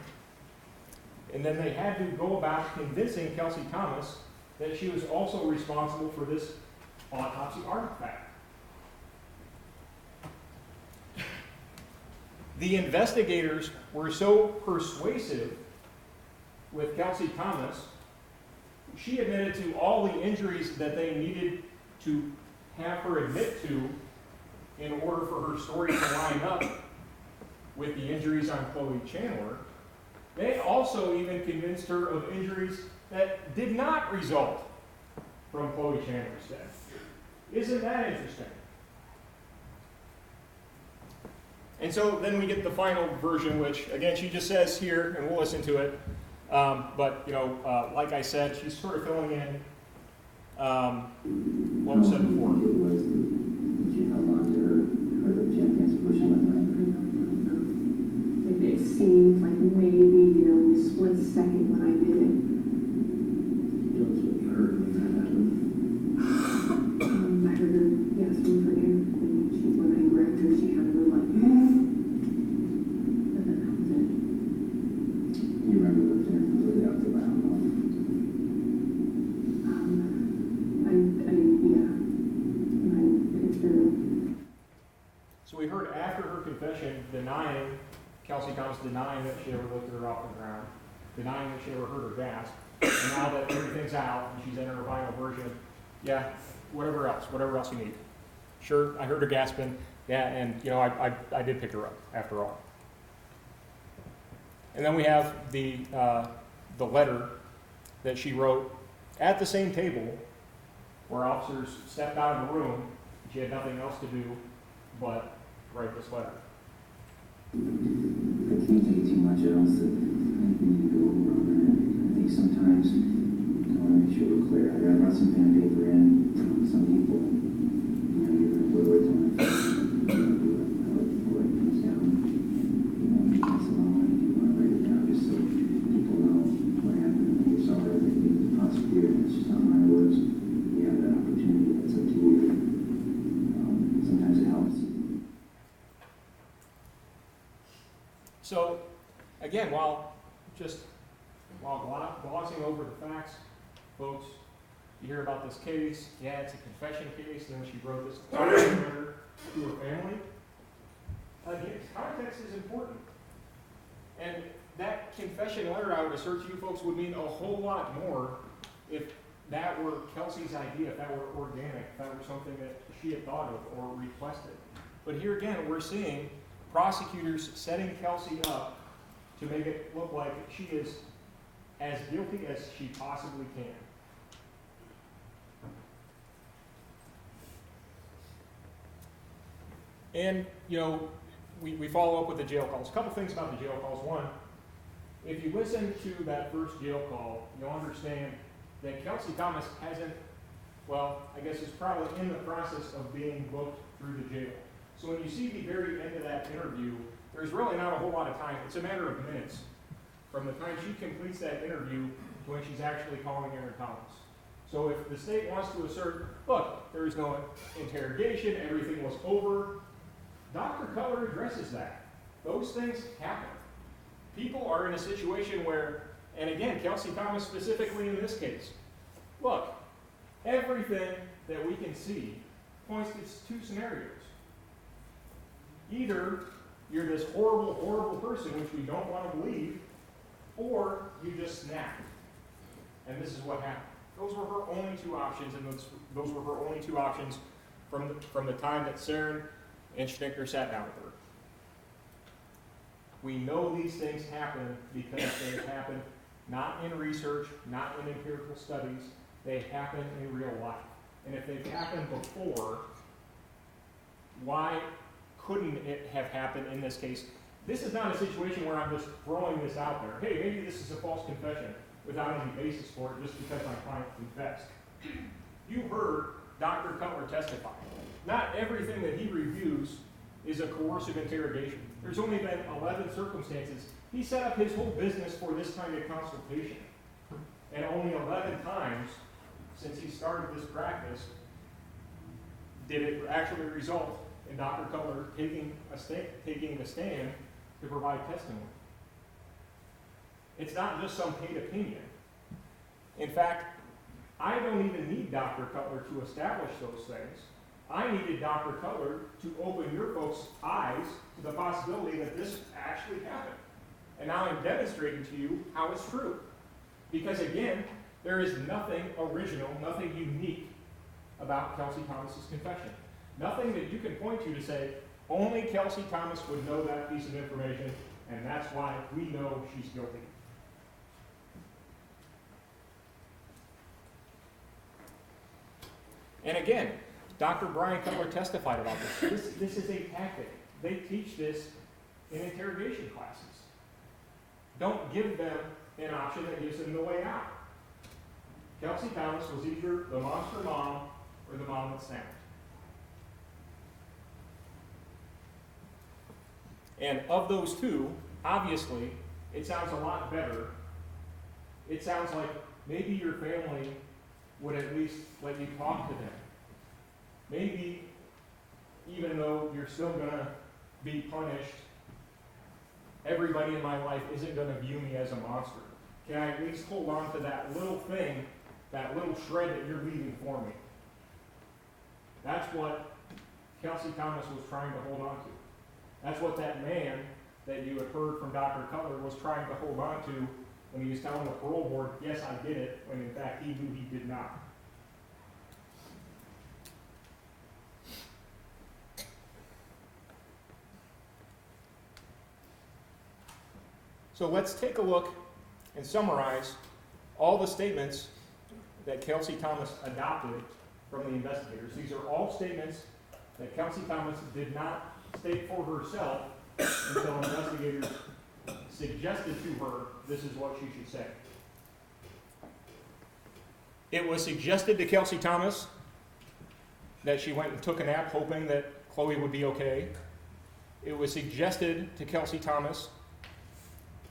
and then they had to go about convincing Kelsie Thomas that she was also responsible for this autopsy artifact. The investigators were so persuasive with Kelsie Thomas, she admitted to all the injuries that they needed to have her admit to in order for her story to line up with the injuries on Cloe Chandler. They also even convinced her of injuries that did not result from Cloe Chandler's death. Isn't that interesting? And so then we get the final version, which again she just says here, and we'll listen to it. But like I said, she's sort of filling in what was said before. It was that you held on to her, or the jackass pushing with her. It seemed like maybe, a split second when I did it. That's what you heard when that happened. I heard her gasping for air, and when I grabbed her, she kind of went like, and then that was it. You remember lifting her completely up the ground, huh? Yeah. And I picked her up. So we heard after her confession Kelsie Thomas denying that she ever lifted her off the ground, denying that she ever heard her gasp, and now that everything's out and she's in her final version, yeah, whatever else you need. Sure, I heard her gasping, yeah, and I did pick her up after all. And then we have the letter that she wrote at the same table where officers stepped out of the room. She had nothing else to do but write this letter. I can't take too much else. I think we need to go over on that. I think sometimes I want to make sure we're clear. I brought some pen and paper in. Some people, you're going to put away time. Before it comes down. That's a long one. You want to write it down just so people know what happened. You're sorry that you the prosecutor. It's just not my words. You have that opportunity. That's up to you. Sometimes it helps. So, again, while glossing over the facts, folks, you hear about this case. Yeah, it's a confession case, and then she wrote this letter to her family. Again, context is important. And that confession letter, I would assert to you folks, would mean a whole lot more if that were Kelsey's idea, if that were organic, if that were something that she had thought of or requested. But here again, we're seeing prosecutors setting Kelsey up to make it look like she is as guilty as she possibly can. And, we follow up with the jail calls. A couple things about the jail calls. One, if you listen to that first jail call, you'll understand that Kelsie Thomas is probably in the process of being booked through the jail. So when you see the very end of that interview, there's really not a whole lot of time. It's a matter of minutes from the time she completes that interview to when she's actually calling Aaron Thomas. So if the state wants to assert, look, there was no interrogation, everything was over, Dr. Cutler addresses that. Those things happen. People are in a situation where, and again, Kelsie Thomas specifically in this case, look, everything that we can see points to two scenarios. Either you're this horrible, horrible person, which we don't want to believe, or you just snapped. And this is what happened. Those were her only two options, and those were her only two options from the time that Sieren and Schnicker sat down with her. We know these things happen because they happen not in research, not in empirical studies, they happen in real life. And if they've happened before, why couldn't it have happened in this case? This is not a situation where I'm just throwing this out there. Hey, maybe this is a false confession without any basis for it just because my client confessed. You heard Dr. Cutler testify. Not everything that he reviews is a coercive interrogation. There's only been 11 circumstances. He set up his whole business for this kind of consultation. And only 11 times since he started this practice did it actually result in Dr. Cutler taking the stand to provide testimony. It's not just some paid opinion. In fact, I don't even need Dr. Cutler to establish those things. I needed Dr. Cutler to open your folks' eyes to the possibility that this actually happened. And now I'm demonstrating to you how it's true. Because again, there is nothing original, nothing unique about Kelsie Thomas's confession. Nothing that you can point to say, only Kelsie Thomas would know that piece of information, and that's why we know she's guilty. And again, Dr. Brian Cutler testified about this. This is a tactic. They teach this in interrogation classes. Don't give them an option that gives them the way out. Kelsie Thomas was either the monster mom or the mom that snapped. And of those two, obviously, it sounds a lot better. It sounds like maybe your family would at least let you talk to them. Maybe, even though you're still going to be punished, everybody in my life isn't going to view me as a monster. Can I at least hold on to that little thing, that little shred that you're leaving for me? That's what Kelsie Thomas was trying to hold on to. That's what that man that you had heard from Dr. Cutler was trying to hold on to when he was telling the parole board, yes, I did it, when in fact he knew he did not. So let's take a look and summarize all the statements that Kelsie Thomas adopted from the investigators. These are all statements that Kelsie Thomas did not state for herself until investigators suggested to her this is what she should say. It was suggested to Kelsie Thomas that she went and took a nap hoping that Chloe would be okay. It was suggested to Kelsie Thomas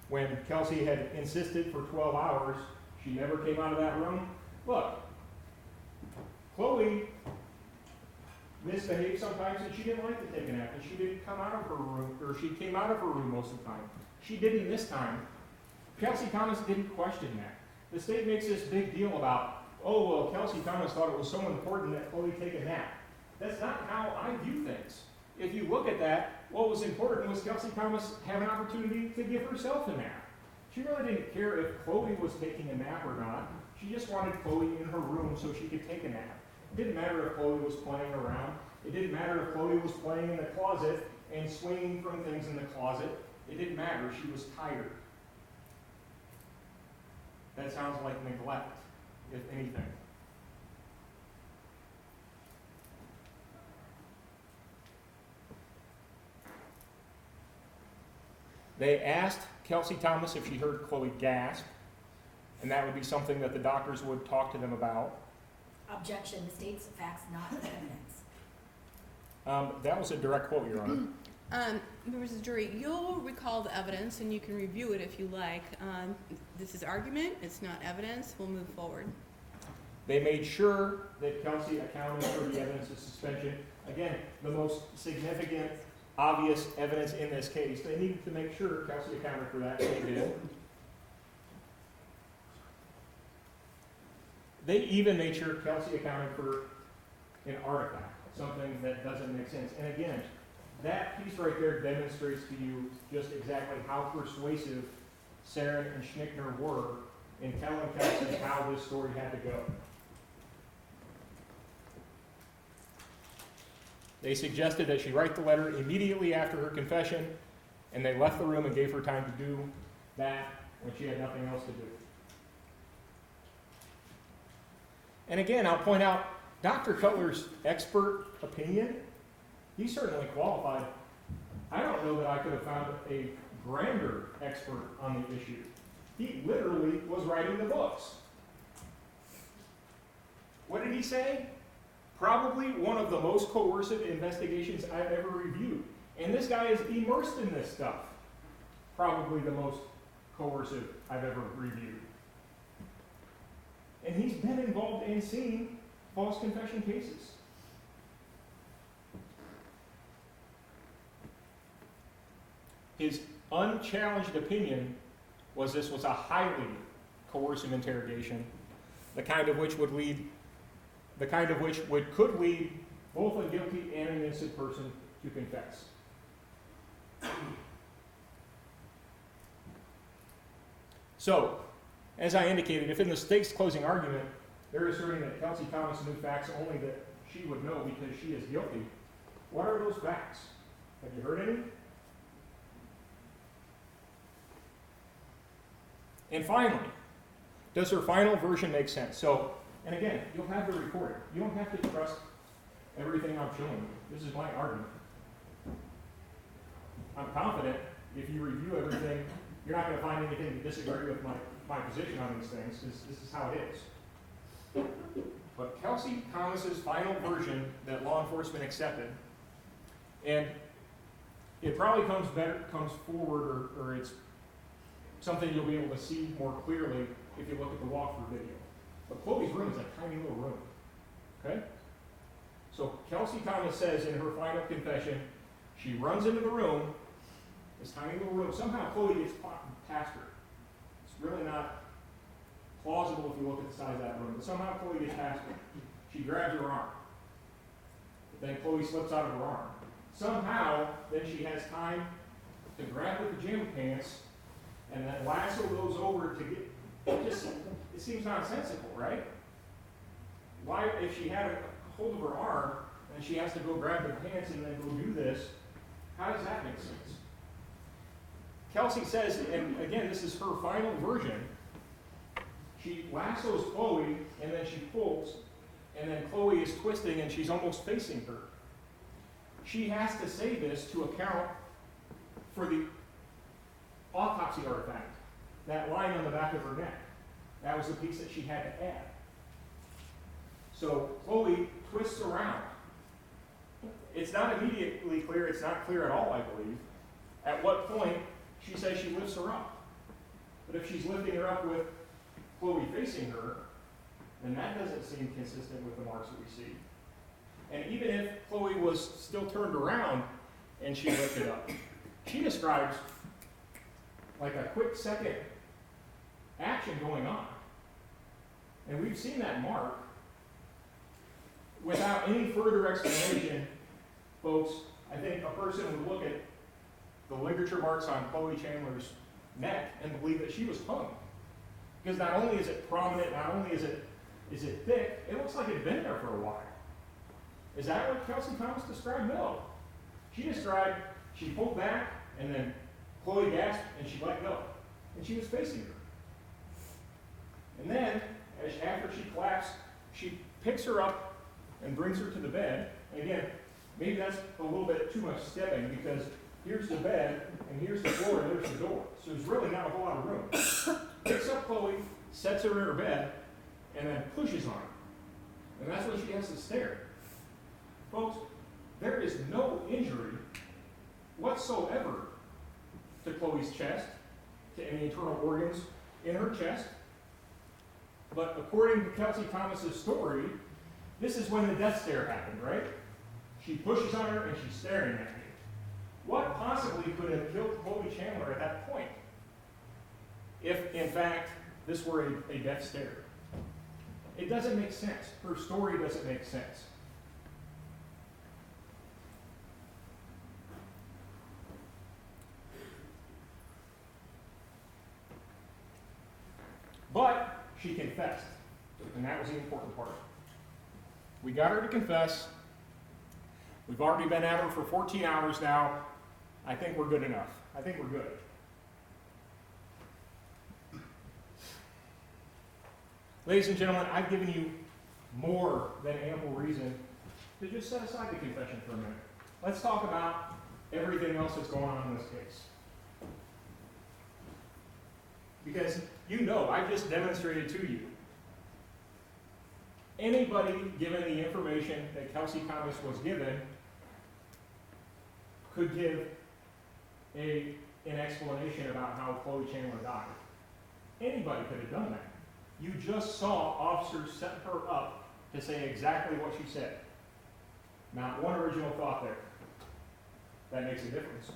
when Kelsey had insisted for 12 hours, she never came out of that room. Look, Chloe misbehaved sometimes and she didn't like to take a nap and she didn't come out of her room, or she came out of her room most of the time. She didn't this time. Kelsie Thomas didn't question that. The state makes this big deal about, oh, well, Kelsie Thomas thought it was so important that Chloe take a nap. That's not how I view things. If you look at that, what was important was Kelsie Thomas have an opportunity to give herself a nap. She really didn't care if Chloe was taking a nap or not. She just wanted Chloe in her room so she could take a nap. It didn't matter if Chloe was playing around. It didn't matter if Chloe was playing in the closet and swinging from things in the closet. It didn't matter. She was tired. That sounds like neglect, if anything. They asked Kelsie Thomas if she heard Chloe gasp, and that would be something that the doctors would talk to them about. Objection, the state's facts, not evidence. That was a direct quote, Your Honor. Members of the jury, you'll recall the evidence and you can review it if you like. This is argument, it's not evidence. We'll move forward. They made sure that Kelsey accounted for the evidence of suspension. Again, the most significant obvious evidence in this case. They needed to make sure Kelsey accounted for that, and they did. They even made sure Kelsey accounted for an artifact, something that doesn't make sense. And again, that piece right there demonstrates to you just exactly how persuasive Sieren and Schnickner were in telling Kelsey how this story had to go. They suggested that she write the letter immediately after her confession, and they left the room and gave her time to do that when she had nothing else to do. And again, I'll point out Dr. Cutler's expert opinion, he's certainly qualified. I don't know that I could have found a grander expert on the issue. He literally was writing the books. What did he say? Probably one of the most coercive investigations I've ever reviewed. And this guy is immersed in this stuff. Probably the most coercive I've ever reviewed. And he's been involved in seeing false confession cases. His unchallenged opinion was this was a highly coercive interrogation, the kind of which could lead both a guilty and an innocent person to confess. So, as I indicated, if in the state's closing argument they're asserting that Kelsie Thomas knew facts only that she would know because she is guilty, what are those facts? Have you heard any? And finally, does her final version make sense? So, and again, you'll have the recording. You don't have to trust everything I'm showing you. This is my argument. I'm confident if you review everything, you're not going to find anything to disagree with my position on these things, because this is how it is. But Kelsie Thomas's final version that law enforcement accepted, and it probably comes forward, or it's something you'll be able to see more clearly if you look at the walkthrough video. But Chloe's room is a tiny little room. Okay? So Kelsie Thomas says in her final confession, she runs into the room, this tiny little room. Somehow Chloe gets past her. It's really not plausible if you look at the size of that room, but somehow Chloe gets past her. She grabs her arm. But then Chloe slips out of her arm. Somehow, then she has time to grab the pajama pants and then lasso those over to get, it seems nonsensical, right? Why, if she had a hold of her arm and she has to go grab the pants and then go do this, how does that make sense? Kelsey says, and again, this is her final version, she lassos Chloe and then she pulls, and then Chloe is twisting and she's almost facing her. She has to say this to account for the autopsy artifact, that line on the back of her neck. That was the piece that she had to add. So Chloe twists around. It's not immediately clear, it's not clear at all, I believe, at what point she says she lifts her up. But if she's lifting her up with Chloe facing her, then that doesn't seem consistent with the marks that we see. And even if Chloe was still turned around and she lifted up, she describes like a quick second action going on. And we've seen that mark. Without any further explanation, folks, I think a person would look at the ligature marks on Cloe Chandler's neck and believe that she was hung. Because not only is it prominent, not only is it thick, it looks like it had been there for a while. Is that what Kelsie Thomas described? No. She described she pulled back and then Chloe gasped and she let go. And she was facing her. And then, after she collapsed, she picks her up and brings her to the bed. And again, maybe that's a little bit too much stepping because here's the bed and here's the floor and there's the door. So there's really not a whole lot of room. Picks up Chloe, sets her in her bed, and then pushes on her. And that's when she has to stare. Folks, there is no injury whatsoever to Chloe's chest, to any internal organs in her chest. But according to Kelsie Thomas's story, this is when the death stare happened, right? She pushes on her and she's staring at me. What possibly could have killed Cloe Chandler at that point? If, in fact, this were a death stare. It doesn't make sense. Her story doesn't make sense. But she confessed, and that was the important part. We got her to confess. We've already been at her for 14 hours now. I think we're good enough. I think we're good. Ladies and gentlemen, I've given you more than ample reason to just set aside the confession for a minute. Let's talk about everything else that's going on in this case. Because you know, I've just demonstrated to you. Anybody given the information that Kelsie Thomas was given could give an explanation about how Cloe Chandler died. Anybody could have done that. You just saw officers set her up to say exactly what she said. Not one original thought there. That makes a difference.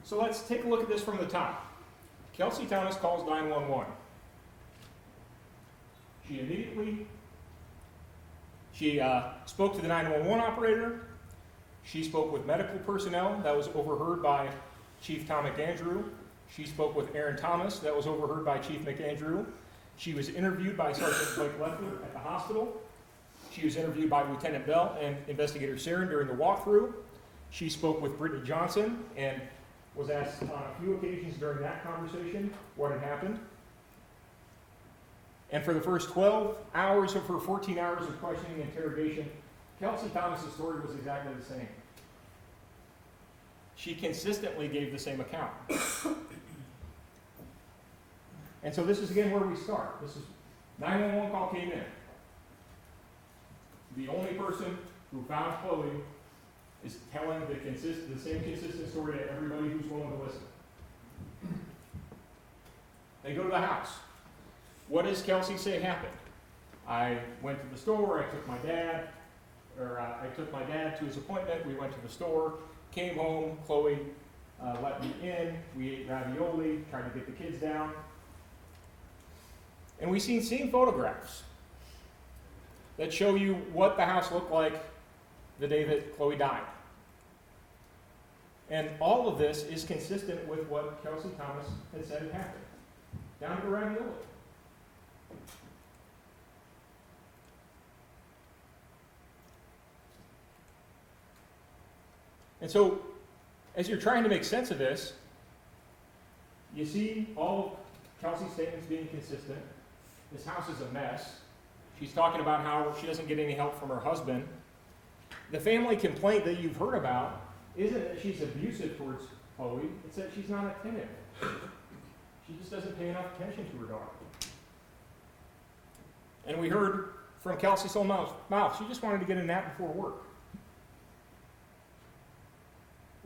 So let's take a look at this from the top. Kelsie Thomas calls 911. She immediately spoke to the 911 operator. She spoke with medical personnel. That was overheard by Chief Tom McAndrew. She spoke with Aaron Thomas. That was overheard by Chief McAndrew. She was interviewed by Sergeant Blake Leffler at the hospital. She was interviewed by Lieutenant Bell and Investigator Sieren during the walkthrough. She spoke with Brittany Johnson and was asked on a few occasions during that conversation what had happened. And for the first 12 hours of her 14 hours of questioning and interrogation, Kelsie Thomas' story was exactly the same. She consistently gave the same account. And so this is again where we start. This is 911 call came in. The only person who found Cloe is telling the same consistent story to everybody who's willing to listen. They go to the house. What does Kelsey say happened? I went to the store, I took my dad to his appointment, we went to the store, came home, Cloe let me in, we ate ravioli, tried to get the kids down. And we've seen photographs that show you what the house looked like the day that Cloe died. And all of this is consistent with what Kelsie Thomas had said had happened, down to the ravioli. And so, as you're trying to make sense of this, you see all of Kelsey's statements being consistent. This house is a mess. She's talking about how she doesn't get any help from her husband. The family complaint that you've heard about isn't that she's abusive towards Cloe, it's that she's not attentive. She just doesn't pay enough attention to her daughter. And we heard from Kelsey's own mouth, she just wanted to get a nap before work.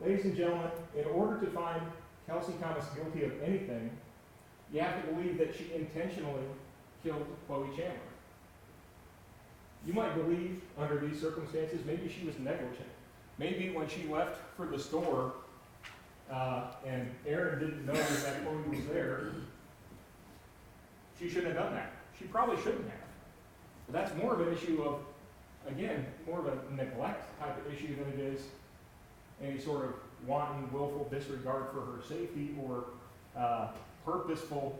Ladies and gentlemen, in order to find Kelsie Thomas guilty of anything, you have to believe that she intentionally killed Cloe Chandler. You might believe, under these circumstances, maybe she was negligent. Maybe when she left for the store, and Aaron didn't know that Cloe was there, she shouldn't have done that. She probably shouldn't have. But that's more of an issue of, again, more of a neglect type of issue than it is any sort of wanton, willful disregard for her safety or purposeful,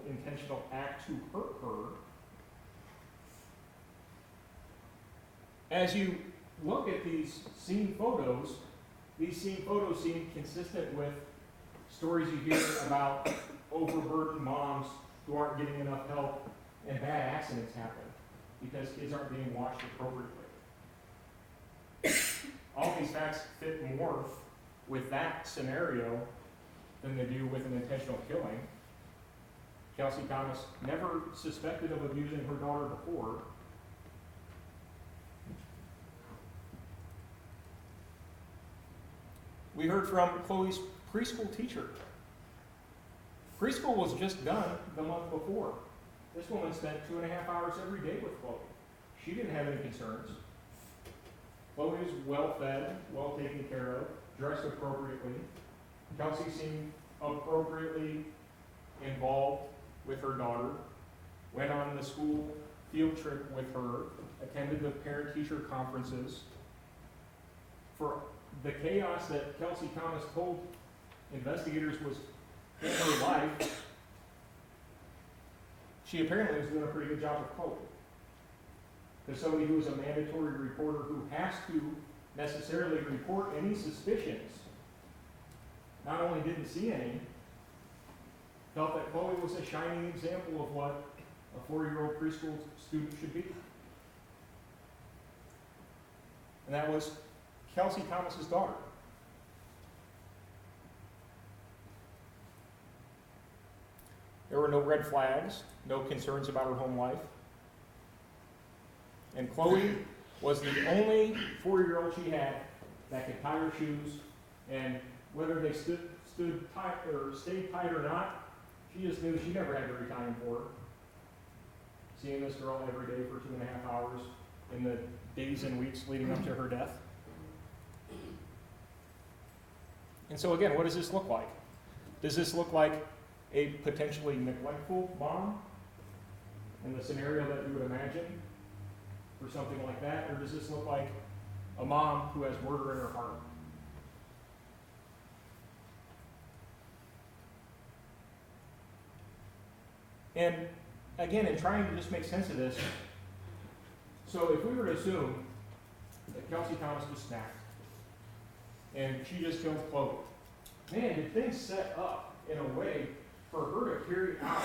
intentional act to hurt her. As you look at these scene photos seem consistent with stories you hear about overburdened moms who aren't getting enough help and bad accidents happen because kids aren't being watched appropriately. All these facts fit more with that scenario than they do with an intentional killing. Kelsie Thomas never suspected of abusing her daughter before. We heard from Chloe's preschool teacher. Preschool was just done the month before. This woman spent 2.5 hours every day with Cloe. She didn't have any concerns. Chloe was well fed, well taken care of, dressed appropriately. Kelsey seemed appropriately involved with her daughter, went on the school field trip with her, attended the parent-teacher conferences. For the chaos that Kelsie Thomas told investigators was in her life, she apparently was doing a pretty good job with Chloe. There's somebody who is a mandatory reporter who has to necessarily report any suspicions. Not only didn't see any, felt that Chloe was a shining example of what a 4-year-old preschool student should be. And that was Kelsie Thomas's daughter. There were no red flags, no concerns about her home life. And Chloe was the only 4-year-old she had that could tie her shoes, and whether they stood tight or stayed tight or not, she just knew she never had to retie them for her. Seeing this girl every day for 2.5 hours in the days and weeks leading up to her death. And so again, what does this look like? Does this look like a potentially neglectful mom in the scenario that you would imagine for something like that? Or does this look like a mom who has murder in her heart? And again, in trying to just make sense of this, so if we were to assume that Kelsie Thomas just snapped and she just killed Chloe, man, did things set up in a way for her to carry out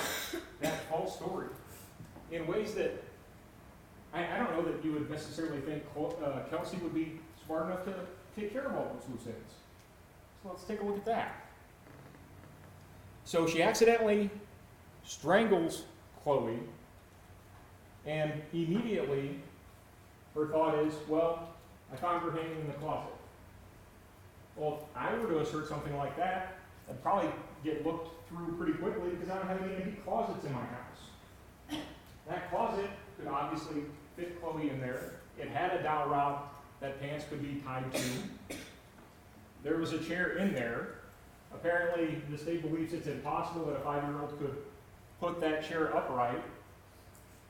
that false story in ways that I don't know that you would necessarily think Kelsey would be smart enough to take care of all those loose ends. So let's take a look at that. So she accidentally strangles Chloe, and immediately her thought is, well, I found her hanging in the closet. Well, if I were to assert something like that, I'd probably get looked through pretty quickly because I don't have any empty closets in my house. That closet could obviously fit Chloe in there. It had a dowel rod that pants could be tied to. There was a chair in there. Apparently, the state believes it's impossible that a 5-year-old could put that chair upright,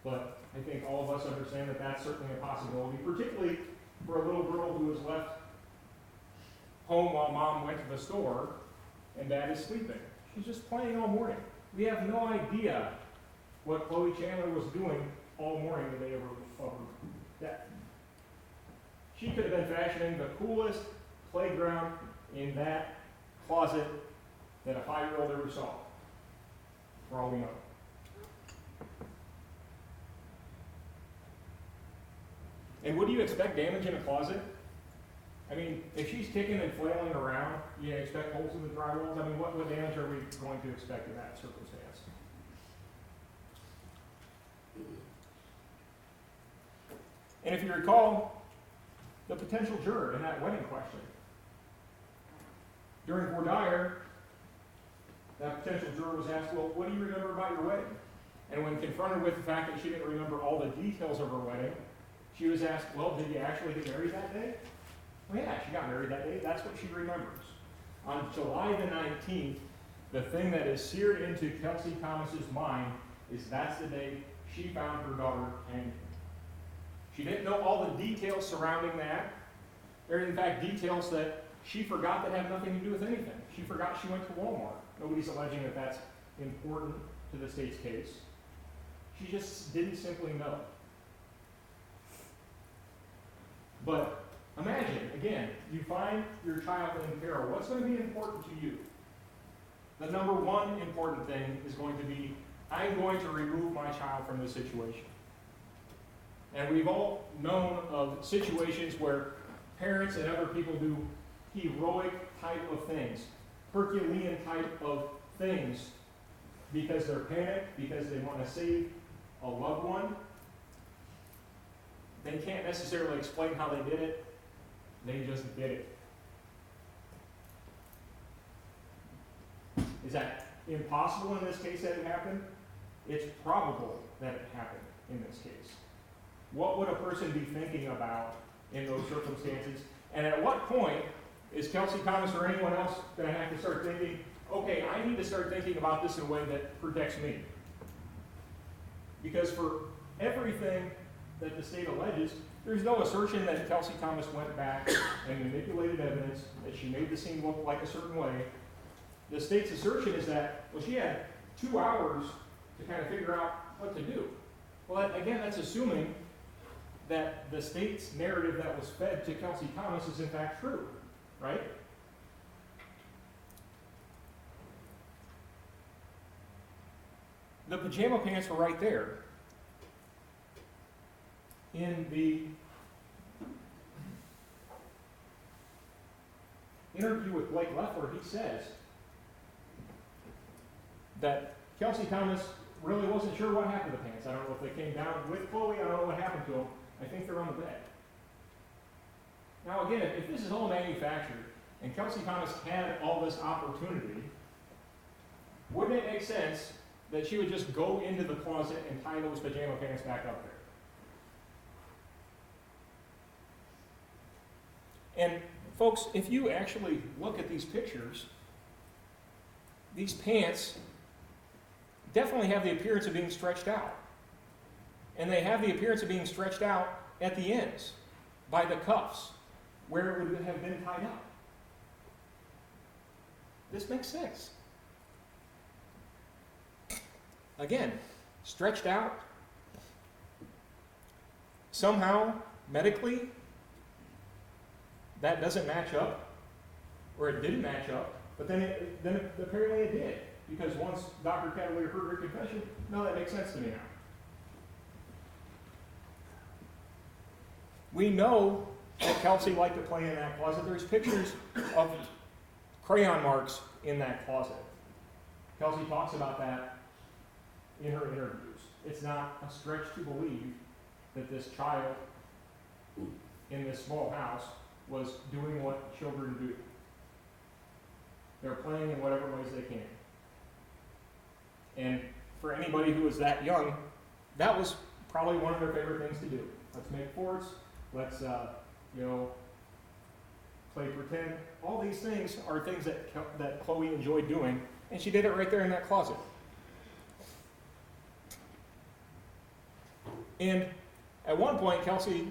but I think all of us understand that that's certainly a possibility, particularly for a little girl who was left home while mom went to the store and dad is sleeping. She's just playing all morning. We have no idea what Cloe Chandler was doing all morning the day of her death. She could have been fashioning the coolest playground in that closet that a 5-year-old ever saw, for all we know. And would you expect damage in a closet? I mean, if she's kicking and flailing around, you expect holes in the drywalls? I mean, what damage are we going to expect in that circumstance? And if you recall, the potential juror in that wedding question, during voir dire, that potential juror was asked, well, what do you remember about your wedding? And when confronted with the fact that she didn't remember all the details of her wedding, she was asked, well, did you actually get married that day? Well, yeah, she got married that day. That's what she remembers. On July the 19th, the thing that is seared into Kelsie Thomas's mind is that's the day she found her daughter hanging. She didn't know all the details surrounding that. There are, in fact, details that she forgot that have nothing to do with anything. She forgot she went to Walmart. Nobody's alleging that that's important to the state's case. She just didn't simply know. But imagine, again, you find your child in peril. What's going to be important to you? The number one important thing is going to be, I'm going to remove my child from this situation. And we've all known of situations where parents and other people do heroic type of things, Herculean type of things, because they're panicked, because they want to save a loved one. They can't necessarily explain how they did it. They just did it. Is that impossible in this case that it happened? It's probable that it happened in this case. What would a person be thinking about in those circumstances? And at what point is Kelsie Thomas or anyone else going to have to start thinking, okay, I need to start thinking about this in a way that protects me? Because for everything that the state alleges, there's no assertion that Kelsie Thomas went back and manipulated evidence, that she made the scene look like a certain way. The state's assertion is that, well, she had 2 hours to kind of figure out what to do. Well, again, that's assuming that the state's narrative that was fed to Kelsie Thomas is in fact true, right? The pajama pants were right there. In the interview with Blake Leffler, he says that Kelsie Thomas really wasn't sure what happened to the pants. I don't know if they came down with Chloe. I don't know what happened to them. I think they're on the bed. Now again, if this is all manufactured and Kelsie Thomas had all this opportunity, wouldn't it make sense that she would just go into the closet and tie those pajama pants back up there? And folks, if you actually look at these pictures, these pants definitely have the appearance of being stretched out. And they have the appearance of being stretched out at the ends by the cuffs where it would have been tied up. This makes sense. Again, stretched out. Somehow, medically, that doesn't match up, or it didn't match up, but then apparently it did, because once Dr. Cavalier heard her confession, no, that makes sense to me now. We know that Kelsey liked to play in that closet. There's pictures of crayon marks in that closet. Kelsey talks about that in her interviews. It's not a stretch to believe that this child in this small house was doing what children do. They're playing in whatever ways they can. And for anybody who was that young, that was probably one of their favorite things to do. Let's make forts, let's play pretend. All these things are things that Chloe enjoyed doing, and she did it right there in that closet. And at one point, Kelsey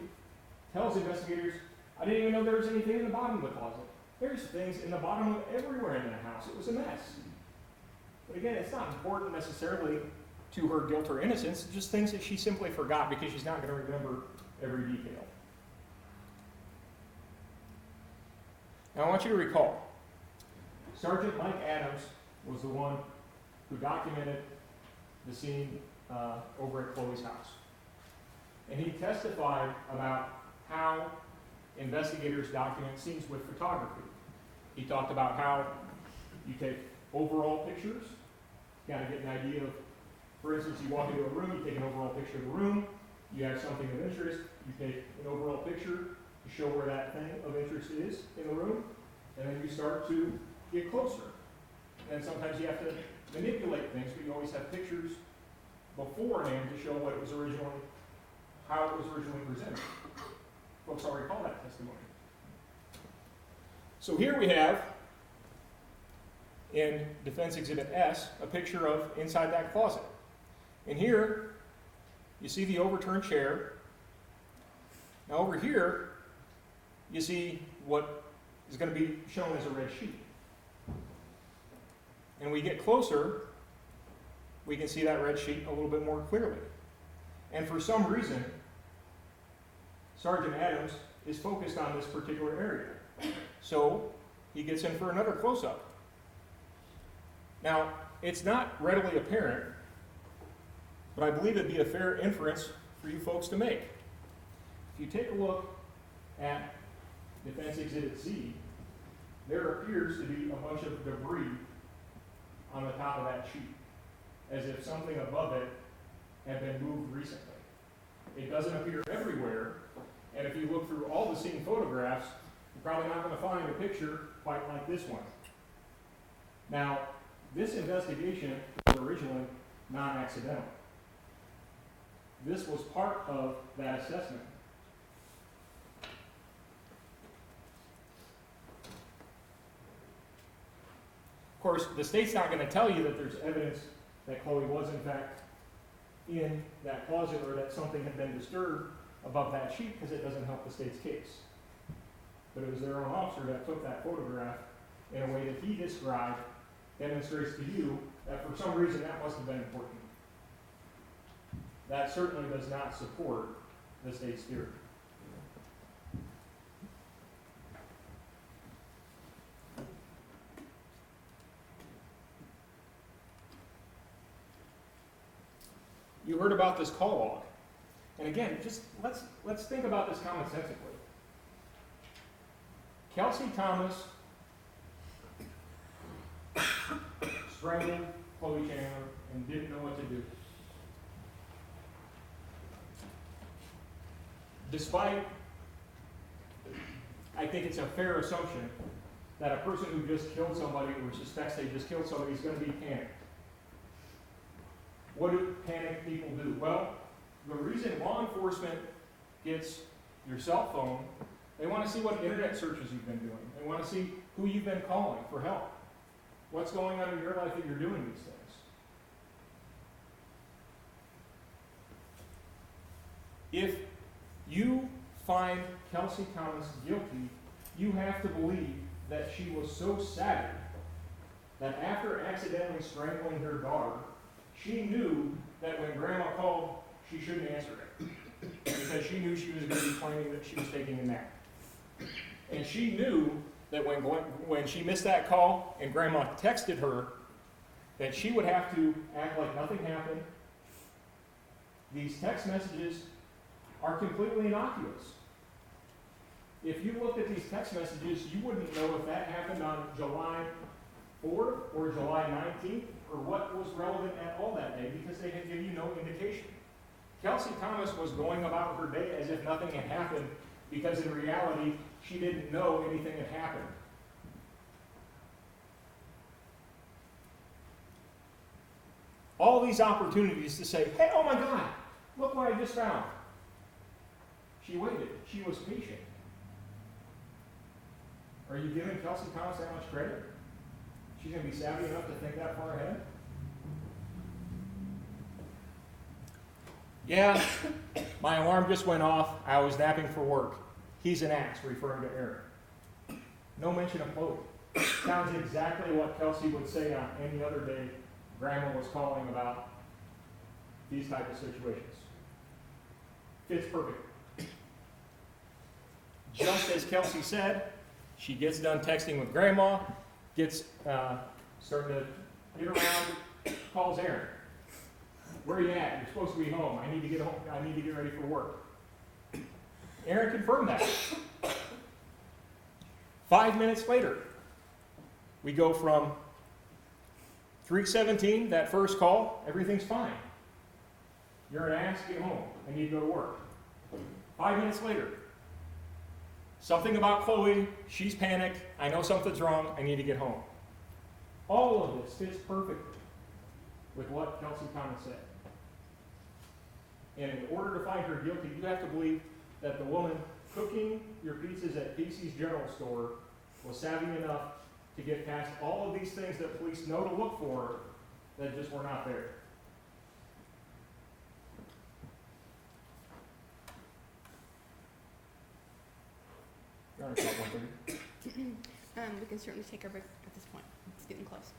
tells investigators, I didn't even know there was anything in the bottom of the closet. There's things in the bottom of everywhere in that house. It was a mess. But again, it's not important necessarily to her guilt or innocence, just things that she simply forgot because she's not going to remember every detail. Now I want you to recall, Sergeant Mike Adams was the one who documented the scene over at Chloe's house. And he testified about how investigators document scenes with photography. He talked about how you take overall pictures, kind of get an idea of, for instance, you walk into a room, you take an overall picture of the room, you have something of interest, you take an overall picture to show where that thing of interest is in the room, and then you start to get closer. And sometimes you have to manipulate things, but you always have pictures beforehand to show what it was originally, how it was originally presented. Folks all recall that testimony. So here we have, in Defense Exhibit S, a picture of inside that closet. And here, you see the overturned chair. Now over here, you see what is going to be shown as a red sheet. And we get closer, we can see that red sheet a little bit more clearly. And for some reason, Sergeant Adams is focused on this particular area. So he gets in for another close-up. Now, it's not readily apparent, but I believe it'd be a fair inference for you folks to make. If you take a look at Defense Exhibit Z, there appears to be a bunch of debris on the top of that sheet, as if something above it had been moved recently. It doesn't appear everywhere, and if you look through all the scene photographs, you're probably not going to find a picture quite like this one. Now, this investigation was originally non-accidental. This was part of that assessment. Of course, the state's not going to tell you that there's evidence that Chloe was in fact in that closet or that something had been disturbed above that sheet because it doesn't help the state's case. But it was their own officer that took that photograph in a way that he described, demonstrates to you that for some reason that must have been important. That certainly does not support the state's theory. You heard about this call log. And again, just let's think about this commonsensically. Kelsie Thomas strangled Cloe Chandler and didn't know what to do. Despite, I think it's a fair assumption that a person who just killed somebody or suspects they just killed somebody is going to be panicked. What do panicked people do? Well, the reason law enforcement gets your cell phone, they want to see what internet searches you've been doing. They want to see who you've been calling for help. What's going on in your life that you're doing these things. If you find Kelsie Thomas guilty, you have to believe that she was so savage that after accidentally strangling her daughter, she knew that when Grandma called, she shouldn't answer it. Because she knew she was going to be claiming that she was taking a nap. And she knew that when she missed that call and Grandma texted her, that she would have to act like nothing happened. These text messages are completely innocuous. If you looked at these text messages, you wouldn't know if that happened on July 4th or July 19th or what was relevant at all that day because they had given you no indication. Kelsie Thomas was going about her day as if nothing had happened because in reality, she didn't know anything had happened. All these opportunities to say, hey, oh my God, look what I just found. She waited. She was patient. Are you giving Kelsie Thomas that much credit? She's going to be savvy enough to think that far ahead? Yeah, my alarm just went off. I was napping for work. He's an ass, referring to Aaron. No mention of Chloe. Sounds exactly what Kelsey would say on any other day Grandma was calling about these type of situations. Fits perfect. Just as Kelsey said, she gets done texting with Grandma, gets starting to get around, calls Aaron. Where are you at? You're supposed to be home. I need to get home. I need to get ready for work. Aaron confirmed that. 5 minutes later, we go from 3:17, that first call, everything's fine. You're an ass, get home. I need to go to work. 5 minutes later, something about Chloe, she's panicked, I know something's wrong, I need to get home. All of this fits perfectly with what Kelsie Thomas said. And in order to find her guilty, you have to believe that the woman cooking your pizzas at Casey's General Store was savvy enough to get past all of these things that police know to look for that just were not there. You're on about 1:30. We can certainly take our break at this point. It's getting close.